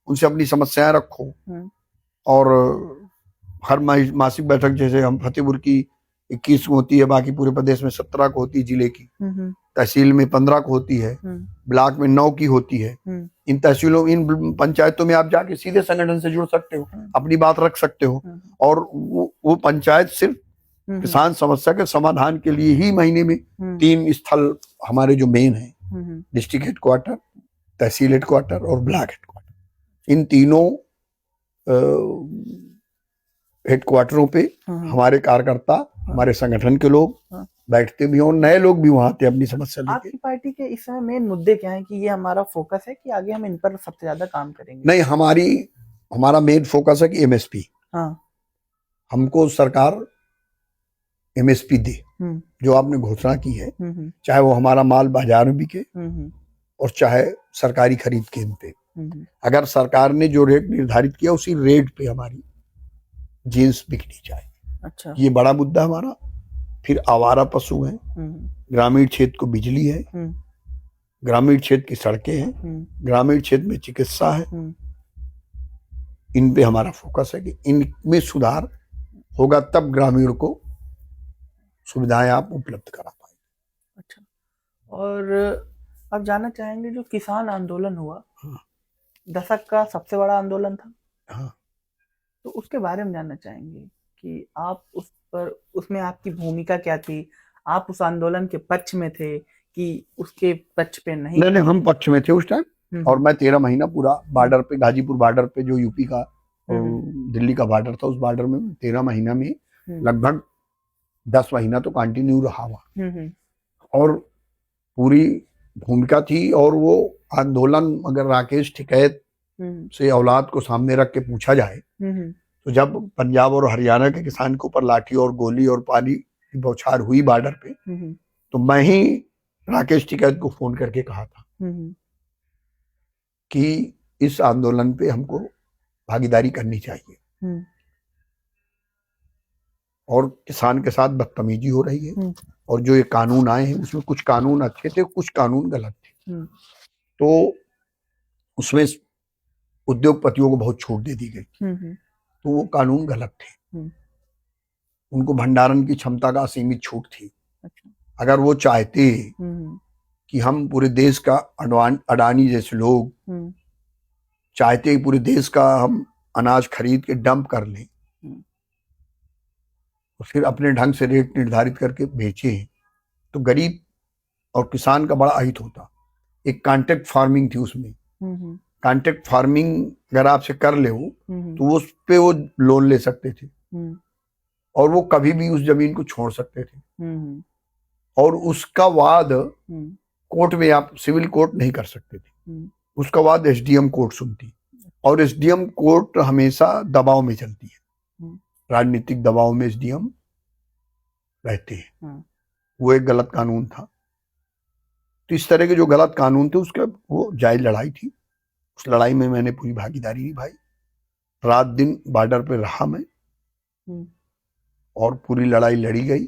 उनसे अपनी समस्याएं रखो। और हर मासिक बैठक, जैसे हम फतेहपुर की 21 को होती है, बाकी पूरे प्रदेश में 17 को होती है जिले की, तहसील में 15 को होती है, ब्लॉक में 9 की होती है। इन तहसीलों, इन पंचायतों में आप जाके सीधे संगठन से जुड़ सकते हो, अपनी बात रख सकते हो। और वो पंचायत सिर्फ किसान समस्या के समाधान के लिए ही महीने में 3 स्थल हमारे जो मेन है, डिस्ट्रिक्ट हेडक्वार्टर, तहसील हेडक्वार्टर और ब्लॉक हेडक्वार्टर, इन तीनों हेडक्वार्टरों पे हमारे कार्यकर्ता, हमारे संगठन के लोग बैठते भी हैं और नए लोग भी वहां आते हैं अपनी समस्या लेके। आपकी पार्टी के इस समय मेन मुद्दे क्या हैं कि ये हमारा फोकस है कि आगे हम इन पर सबसे ज्यादा काम करेंगे? नहीं, हमारा मेन फोकस है कि एमएसपी। हमको सरकार एमएसपी दे, जो आपने घोषणा की है, चाहे वो हमारा माल बाजार में बिके और चाहे सरकारी खरीद केंद्र पे। अगर सरकार ने जो रेट निर्धारित किया उसी रेट पे हमारी जींस बिकनी चाहिए। अच्छा, ये बड़ा मुद्दा हमारा। फिर आवारा पशु है, ग्रामीण क्षेत्र को बिजली है, ग्रामीण क्षेत्र की सड़कें हैं, ग्रामीण क्षेत्र में चिकित्सा है। इन पे हमारा फोकस है कि इनमें सुधार होगा तब ग्रामीण को सुविधाएं आप उपलब्ध करा पाएंगे। अच्छा, और आप जानना चाहेंगे जो किसान आंदोलन हुआ, दशक का सबसे बड़ा आंदोलन था, तो उसके बारे में जानना चाहेंगे कि आप उसमें आपकी भूमिका क्या थी? आप उस आंदोलन के पक्ष में थे कि उसके पक्ष पे नहीं? नहीं, हम पक्ष में थे उस टाइम। और मैं 13 महीना पूरा बॉर्डर पे, गाजीपुर बॉर्डर पे, जो यूपी का दिल्ली का बॉर्डर था, उस बॉर्डर में 13 महीना में लगभग 10 महीना तो कंटिन्यू रहा हुआ और पूरी भूमिका थी। और वो आंदोलन अगर राकेश टिकैत से औलाद को सामने रख के पूछा जाए, तो जब पंजाब और हरियाणा के किसान के ऊपर लाठी और गोली और पानी की बौछार हुई बॉर्डर पे, तो मैं ही राकेश टिकैत को फोन करके कहा था कि इस आंदोलन पे हमको भागीदारी करनी चाहिए और किसान के साथ बदतमीजी हो रही है। और जो ये कानून आए हैं उसमें कुछ कानून अच्छे थे, कुछ कानून गलत थे। तो उसमें उद्योगपतियों को बहुत छूट दे दी गई, तो वो कानून गलत थे। उनको भंडारण की क्षमता का असीमित छूट थी। अगर वो चाहते कि हम पूरे देश का अडानी जैसे लोग चाहते पूरे देश का हम अनाज खरीद के डंप कर लें और फिर अपने ढंग से रेट निर्धारित करके बेचे, तो गरीब और किसान का बड़ा अहित होता। एक कॉन्ट्रैक्ट फार्मिंग थी उसमें। कॉन्ट्रैक्ट फार्मिंग अगर आपसे कर ले तो उस पे वो लोन ले सकते थे और वो कभी भी उस जमीन को छोड़ सकते थे और उसका वाद कोर्ट में आप सिविल कोर्ट नहीं कर सकते थे। उसका वाद एसडीएम कोर्ट सुनती और एसडीएम कोर्ट हमेशा दबाव में चलती है, राजनीतिक दबाव में एसडीएम रहते हैं। वो एक गलत कानून था। तो इस तरह के जो गलत कानून थे उसके वो जायज लड़ाई थी। उस लड़ाई में मैंने पूरी भागीदारी निभाई। रात दिन बॉर्डर पे रहा मैं और पूरी लड़ाई लड़ी गई।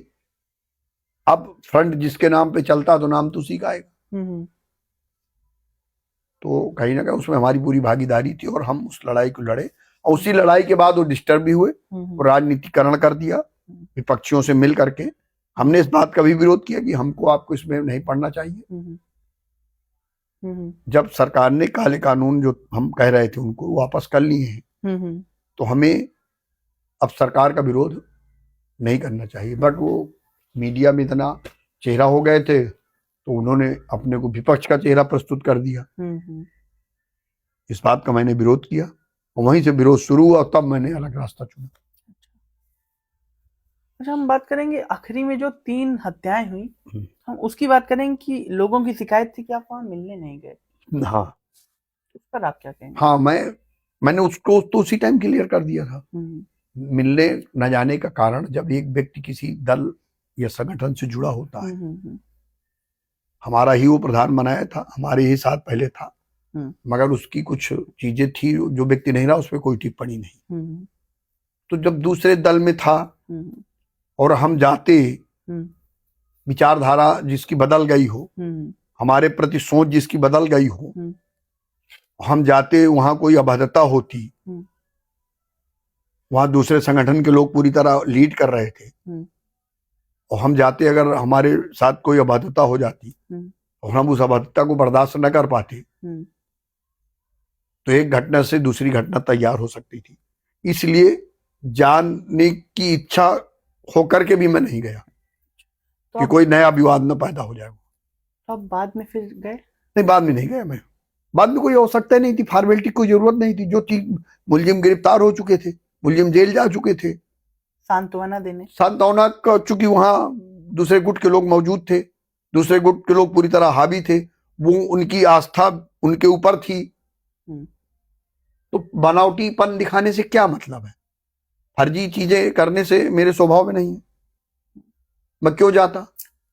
अब फ्रंट जिसके नाम पे चलता तो नाम तो उसी का आएगा। तो कहीं ना कहीं उसमें हमारी पूरी भागीदारी थी और हम उस लड़ाई को लड़े और उसी लड़ाई के बाद वो डिस्टर्ब भी हुए और राजनीतिकरण कर दिया विपक्षियों से मिल करके। हमने इस बात का भी विरोध किया कि हमको आपको इसमें नहीं पढ़ना चाहिए। जब सरकार ने काले कानून जो हम कह रहे थे उनको वापस कर लिए हैं, तो हमें अब सरकार का विरोध नहीं करना चाहिए। बट वो मीडिया में इतना चेहरा हो गए थे तो उन्होंने अपने को विपक्ष का चेहरा प्रस्तुत कर दिया। इस बात का मैंने विरोध किया और वहीं से विरोध शुरू हुआ, तब मैंने अलग रास्ता चुना। अच्छा, हम बात करेंगे आखिरी में जो 3 हत्याएं हुई, हम उसकी बात करेंगे कि लोगों की शिकायत थी कि आप वहां मिलने नहीं गए। हाँ, उस पर आप क्या कहेंगे? हाँ, मैंने उसको तो उसी टाइम क्लियर कर दिया था। मिलने न जाने का कारण, जब एक व्यक्ति किसी दल या संगठन से जुड़ा होता है, हमारा ही वो प्रधान बनाया था, हमारे ही साथ पहले था, मगर उसकी कुछ चीजें थी, जो व्यक्ति नहीं रहा उस पर कोई टिप्पणी नहीं। तो जब दूसरे दल में था और हम जाते, विचारधारा जिसकी बदल गई हो, हमारे प्रति सोच जिसकी बदल गई हो, हम जाते, वहां कोई अभद्रता होती, वहां दूसरे संगठन के लोग पूरी तरह लीड कर रहे थे, और हम जाते, अगर हमारे साथ कोई अभद्रता हो जाती और हम उस अभद्रता को बर्दाश्त न कर पाते, तो एक घटना से दूसरी घटना तैयार हो सकती थी। इसलिए जानने की इच्छा होकर के भी मैं नहीं गया तो कि कोई नया विवाद न पैदा हो जाए। तो अब बाद में फिर गए? नहीं, बाद में नहीं गया मैं। बाद में कोई आवश्यकता नहीं थी, फॉर्मेलिटी कोई जरूरत नहीं थी। जो थी, मुलजिम गिरफ्तार हो चुके थे, मुलजिम जेल जा चुके थे, सांत्वना कर चूंकि वहां दूसरे गुट के लोग मौजूद थे, दूसरे गुट के लोग पूरी तरह हावी थे, वो उनकी आस्था उनके ऊपर थी, तो बनावटीपन दिखाने से क्या मतलब है? फर्जी चीजें करने से मेरे स्वभाव में नहीं है, मैं क्यों जाता।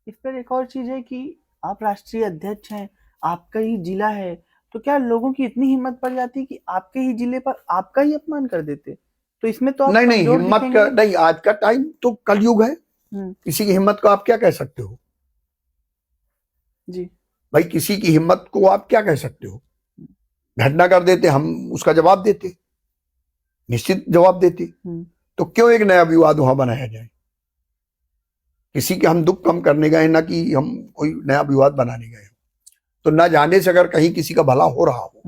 इस पर एक और चीज है कि आप राष्ट्रीय अध्यक्ष हैं, आपका ही जिला है, तो क्या लोगों की इतनी हिम्मत पड़ जाती कि आपके ही जिले पर आपका ही अपमान कर देते? तो इसमें तो आप नहीं, हिम्मत का नहीं, आज का टाइम तो कलयुग है, किसी की हिम्मत को आप क्या कह सकते हो जी भाई? किसी की हिम्मत को आप क्या कह सकते हो? घटना कर देते, हम उसका जवाब देते, निश्चित जवाब देते, तो क्यों एक नया विवाद वहां बनाया जाए? किसी के हम दुख कम करने गए, ना कि हम कोई नया विवाद बनाने गए। तो न जाने से अगर कहीं किसी का भला हो रहा हो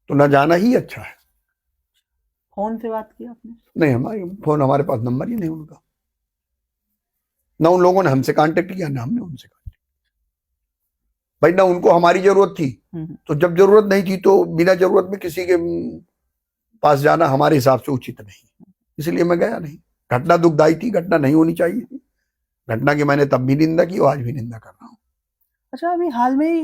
तो न जाना ही अच्छा है। फोन से बात की आपने? नहीं, हमारे पास नंबर ही नहीं उनका, ना उन लोगों ने हमसे कांटेक्ट किया, ना हमने उनसे कांटेक्ट। भाई ना उनको हमारी जरूरत थी, तो जब जरूरत नहीं थी तो बिना जरूरत में किसी के पास जाना हमारे हिसाब से उचित नहीं, इसलिए मैं गया नहीं। घटना दुखदायी थी, घटना नहीं होनी चाहिए थी, घटना की मैंने तब भी निंदा की और आज भी निंदा कर रहा हूँ। अच्छा, अभी हाल में ही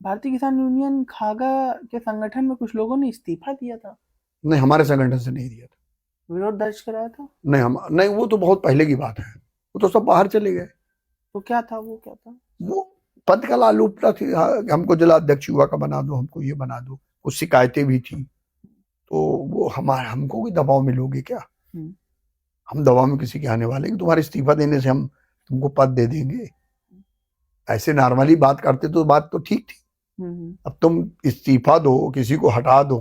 भारतीय किसान यूनियन खागा के संगठन में कुछ लोगों ने इस्तीफा दिया था। नहीं, हमारे संगठन से नहीं दिया था। विरोध दर्ज कराया था? नहीं, वो तो बहुत पहले की बात है, वो तो सब बाहर चले गए। तो क्या था वो पद का लालूपता थी, हमको जिला अध्यक्ष युवा का बना दो, हमको ये बना दो, कुछ शिकायतें भी थी, तो वो हमको कोई दबाव में लोगे क्या? हम दबाव में किसी के आने वाले कि तुम्हारे इस्तीफा देने से हम तुमको पद दे देंगे? ऐसे नॉर्मली बात करते तो बात तो ठीक थी। अब तुम इस्तीफा दो, किसी को हटा दो,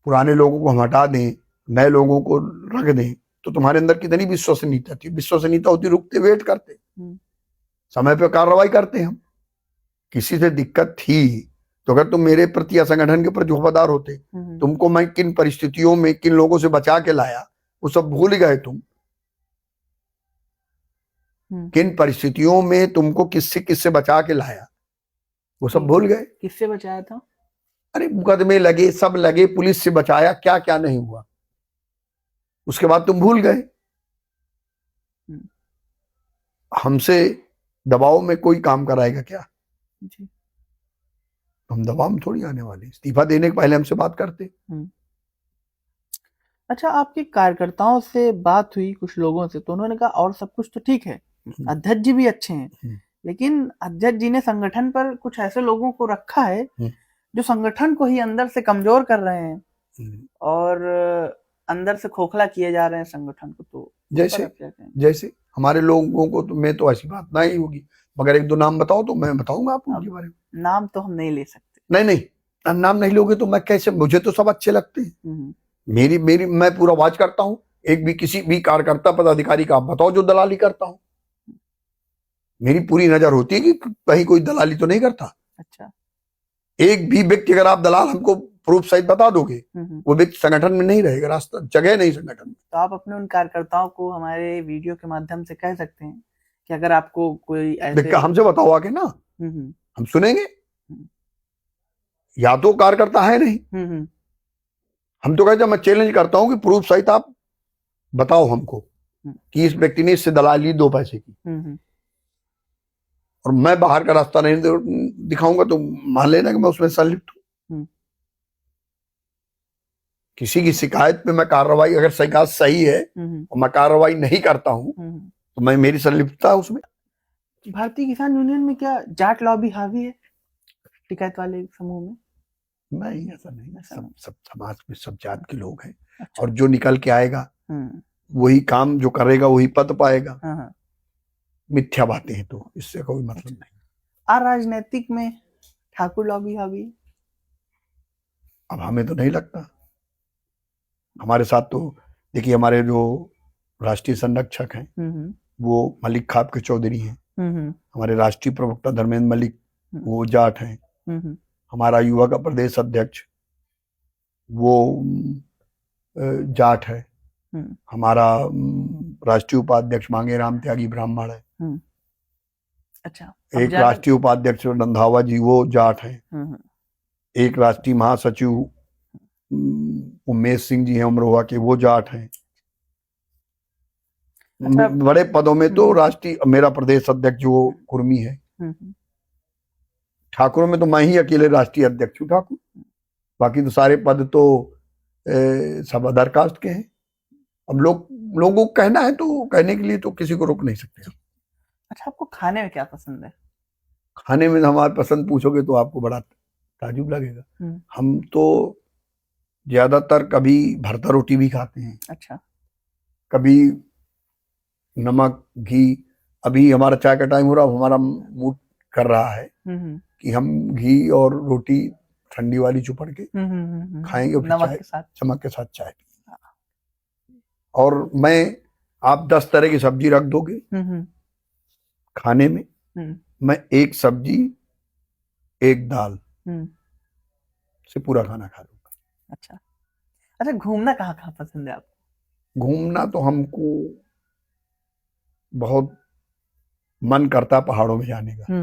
पुराने लोगों को हम हटा दें, नए लोगों को रख दें, तो तुम्हारे अंदर कितनी विश्वसनीयता थी? विश्वसनीयता होती, रुकते, वेट करते, समय पे कार्रवाई करते। हम किसी से दिक्कत थी तो अगर तुम मेरे प्रति या संगठन के प्रति वफादार होते, तुमको मैं किन परिस्थितियों में किन लोगों से बचा के लाया वो सब भूल गए तुम। किन परिस्थितियों में तुमको किससे बचा के लाया वो सब भूल गए। किससे बचाया था? अरे मुकदमे लगे, सब लगे, पुलिस से बचाया, क्या क्या नहीं हुआ, उसके बाद तुम भूल गए। हमसे दबाव में कोई काम कराएगा क्या जी? हम दबाव में थोड़ी आने वाले, इस्तीफा देने के पहले हमसे बात करते। अच्छा, आपके कार्यकर्ताओं से बात हुई कुछ लोगों से, तो उन्होंने कहा और सब कुछ तो ठीक है, अध्यक्ष जी भी अच्छे हैं, लेकिन अध्यक्ष जी ने संगठन पर कुछ ऐसे लोगों को रखा है जो संगठन को ही अंदर से कमजोर कर रहे हैं और अंदर से खोखला किए जा रहे हैं संगठन को। तो जैसे हमारे लोगों को तो में तो ऐसी बात नहीं होगी, मगर एक दो नाम बताओ तो मैं बताऊंगा आपको उनके बारे में। नाम तो हम नहीं ले सकते। नहीं, नाम नहीं लोगे तो मैं कैसे? मुझे तो सब अच्छे लगते हैं, मेरी मैं पूरा वाच करता हूँ। एक भी किसी भी कार्यकर्ता पदाधिकारी का आप बताओ जो दलाली करता हूँ, मेरी पूरी नजर होती है कि कहीं कोई दलाली तो नहीं करता। अच्छा, एक भी व्यक्ति अगर आप दलाल हमको प्रूफ सहित बता दोगे, वो व्यक्ति संगठन में नहीं रहेगा, रास्ता जगह नहीं संगठन में। तो आप अपने उन कार्यकर्ताओं को हमारे वीडियो के माध्यम से कह सकते हैं कि अगर आपको कोई ऐसे हमसे बताओ आके ना, हम सुनेंगे। या तो कार्यकर्ता है नहीं। हम तो कहते हैं, मैं चैलेंज करता हूं कि प्रूफ सहित आप बताओ हमको कि इस व्यक्ति ने इससे दलाली ली 2 पैसे की, और मैं बाहर का रास्ता नहीं दिखाऊंगा तो मान लेना कि मैं उसमें संलिप्त हूं। किसी की शिकायत पे मैं कार्रवाई, अगर शिकायत सही है और मैं कार्रवाई नहीं करता हूं तो मैं, मेरी संलिप्तता उसमें। भारतीय किसान यूनियन में क्या जाट लॉबी हावी है टिकैत वाले समूह में? नहीं, ऐसा नहीं। सब समाज में सब जात के लोग हैं। अच्छा। और जो निकल के आएगा वही काम जो करेगा वही पद पाएगा। मिथ्या बातें हैं तो इससे कोई मतलब नहीं। राजनीतिक में ठाकुर लॉबी हावी? अब हमें तो नहीं लगता। हमारे साथ तो देखिए, हमारे जो राष्ट्रीय संरक्षक हैं वो मलिक खाब के चौधरी हैं। हमारे राष्ट्रीय प्रवक्ता धर्मेंद्र मलिक वो जाट हैं। हमारा युवा का प्रदेश अध्यक्ष वो जाट है। हमारा राष्ट्रीय उपाध्यक्ष मांगे राम त्यागी ब्राह्मण है। अच्छा। एक राष्ट्रीय उपाध्यक्ष रंधावा जी वो जाट हैं। एक राष्ट्रीय महासचिव उमेश सिंह जी हैं अमरोहा के, वो जाट हैं। अच्छा। बड़े पदों में तो राष्ट्रीय, मेरा प्रदेश अध्यक्ष जो कुर्मी है। ठाकुरों में तो मैं ही अकेले राष्ट्रीय अध्यक्ष हूँ ठाकुर, बाकी तो सारे पद तो सब अदर कास्ट के हैं। अब लोगों को कहना है तो कहने के लिए तो किसी को रोक नहीं सकते। अच्छा, आपको खाने में क्या पसंद है? खाने में हमारे पसंद पूछोगे तो आपको बड़ा ताजुब लगेगा। हम तो ज्यादातर कभी भरता रोटी भी खाते हैं। अच्छा। कभी नमक घी। अभी हमारा चाय का टाइम हो रहा, हमारा मूड कर रहा है कि हम घी और रोटी ठंडी वाली चुपड़ के खाएंगे, नमक के साथ चाय। और आप 10 तरह की सब्जी रख दोगे खाने में, मैं एक सब्जी एक दाल से पूरा खाना खा लूंगा। अच्छा। अच्छा, घूमना कहाँ कहाँ पसंद है आपको? घूमना तो हमको बहुत मन करता पहाड़ों में जाने का,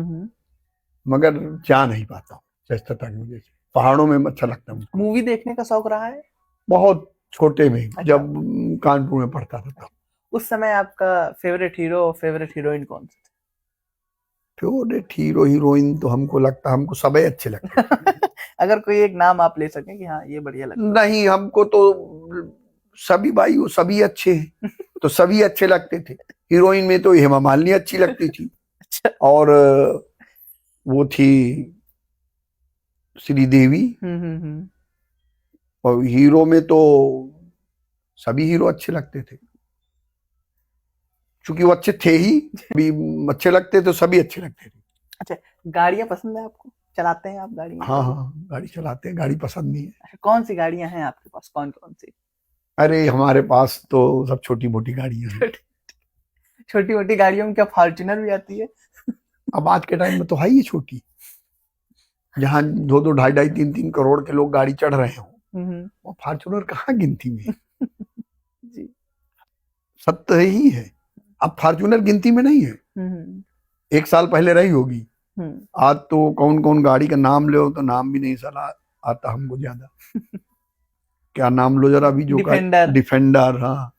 मगर जा नहीं पाता हूँ व्यस्तता की वजह से। पहाड़ों में अच्छा लगता है। मूवी देखने का शौक रहा है? बहुत छोटे में। अच्छा। जब कानपुर में पढ़ता था तब। उस समय आपका फेवरेट हीरो फेवरेट हीरोइन कौन सा? फेवरेट हीरो हीरोइन तो हमको लगता, हमको सभी अच्छे लगते हैं। अगर कोई एक नाम आप ले सकें कि हाँ ये बढ़िया लगता है। नहीं, हमको तो सभी भाई वो सभी अच्छे हैं तो सभी अच्छे लगते थे। हीरोइन में तो हेमा मालिनी अच्छी लगती थी। अच्छा। और वो थी श्रीदेवी। और हीरो में तो सभी हीरो अच्छे लगते थे, क्योंकि वो अच्छे थे ही, भी अच्छे लगते तो सभी अच्छे लगते थे। अच्छा, गाड़ियां पसंद है आपको? चलाते हैं आप गाड़ी? हाँ, गाड़ी चलाते हैं। गाड़ी पसंद नहीं है। अच्छा, कौन सी गाड़ियां हैं आपके पास? कौन कौन सी? अरे हमारे पास तो सब छोटी मोटी गाड़ियां हैं। छोटी मोटी गाड़ियों में क्या फॉर्च्यूनर भी आती है? अब आज के टाइम में तो है ही छोटी, जहाँ 2-2, 2.5, 3-3 करोड़ के लोग गाड़ी चढ़ रहे हो, वो फॉर्च्यूनर कहाँ गिनती में? जी, सत्य ही है। अब फॉर्च्यूनर गिनती में नहीं है। 1 साल पहले रही होगी। आज तो कौन कौन गाड़ी का नाम ले तो नाम भी नहीं साला आता हमको ज्यादा। क्या नाम लो जरा अभी जो डिफेंडर, हाँ,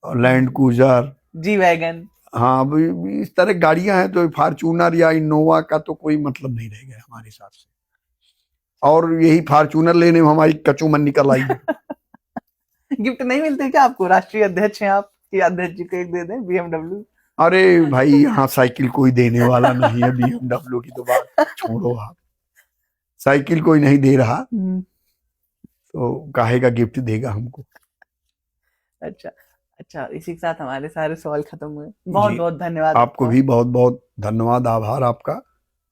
और लैंड क्रूजर, जी वैगन। हाँ, इस तरह गाड़ियां हैं। तो फॉर्च्यूनर या इनोवा का तो कोई मतलब नहीं रह गया हमारे हिसाब से। और यही फॉर्च्यूनर लेने में हमारी कचूमन निकल आई। गिफ्ट नहीं मिलते क्या आपको? राष्ट्रीय अध्यक्ष हैं आप, कि अध्यक्ष जी को एक दे दें BMW? अरे भाई, यहाँ साइकिल कोई देने वाला नहीं है। BMW की तो बात छोड़ो आप, साइकिल कोई नहीं दे रहा तो काहे का गिफ्ट देगा हमको। अच्छा अच्छा, इसी के साथ हमारे सारे सवाल खत्म हुए। बहुत बहुत धन्यवाद आपको भी बहुत बहुत धन्यवाद, आभार आपका।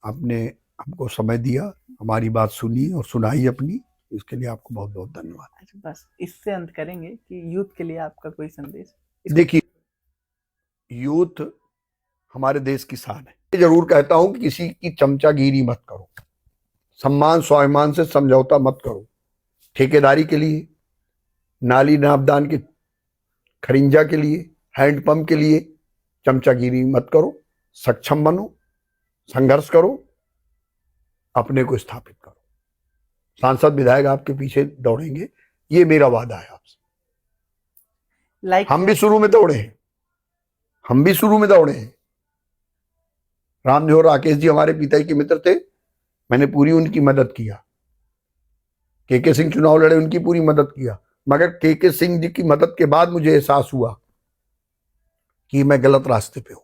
आपने हमको समय दिया, हमारी बात सुनी और सुनाई अपनी, इसके लिए आपको बहुत बहुत धन्यवाद। अच्छा, बस इससे अंत करेंगे कि यूथ के लिए आपका कोई संदेश? देखिए, यूथ हमारे देश की शान है। जरूर कहता हूं कि किसी की चमचागिरी मत करो, सम्मान स्वाभिमान से समझौता मत करो। ठेकेदारी के लिए, नाली नापदान के खरिंजा के लिए, हैंडपंप के लिए चमचागिरी मत करो। सक्षम बनो, संघर्ष करो, अपने को स्थापित करो। सांसद विधायक आपके पीछे दौड़ेंगे, ये मेरा वादा है आपसे। हम भी शुरू में दौड़े हैं, रामदेव राकेश जी हमारे पिताजी के मित्र थे, मैंने पूरी उनकी मदद किया। के सिंह चुनाव लड़े, उनकी पूरी मदद किया, मगर के सिंह जी की मदद के बाद मुझे एहसास हुआ कि मैं गलत रास्ते पे हूं।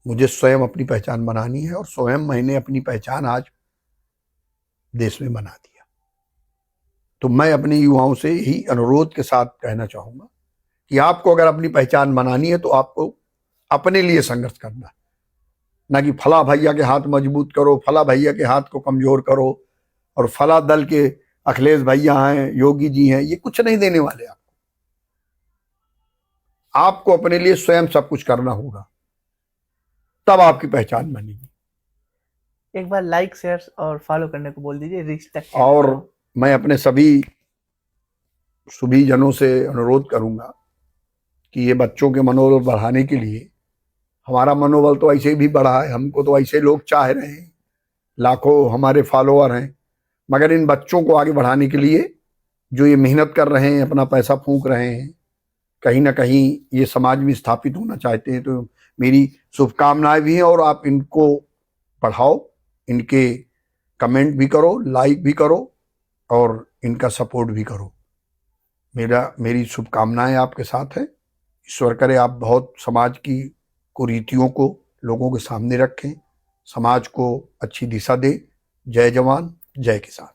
मुझे स्वयं अपनी पहचान बनानी है और स्वयं मैंने अपनी पहचान आज देश में बना दिया। तो मैं अपने युवाओं से यही अनुरोध के साथ कहना चाहूंगा कि आपको अगर अपनी पहचान बनानी है तो आपको अपने लिए संघर्ष करना है, ना कि फला भैया के हाथ मजबूत करो, फला भैया के हाथ को कमजोर करो, और फला दल के अखिलेश भैया हैं, योगी जी हैं, ये कुछ नहीं देने वाले। आपको अपने लिए स्वयं सब कुछ करना होगा, तब आपकी पहचान बनेगी। एक बार लाइक, शेयर और फॉलो करने को बोल दीजिए रिच तक। और मैं अपने सभी जनों से अनुरोध करूंगा कि ये बच्चों के मनोबल बढ़ाने के लिए, हमारा मनोबल तो ऐसे भी बढ़ा है, हमको तो ऐसे लोग चाह रहे हैं, लाखों हमारे फॉलोअर हैं, मगर इन बच्चों को आगे बढ़ाने के लिए जो ये मेहनत कर रहे हैं, अपना पैसा फूंक रहे हैं, कहीं ना कहीं ये समाज में स्थापित होना चाहते हैं, तो मेरी शुभकामनाएं भी हैं। और आप इनको बढ़ाओ, इनके कमेंट भी करो, लाइक भी करो और इनका सपोर्ट भी करो। मेरी शुभकामनाएं आपके साथ है। ईश्वर करे आप बहुत समाज की कुरीतियों को लोगों के सामने रखें, समाज को अच्छी दिशा दे। जय जवान, जय किसान।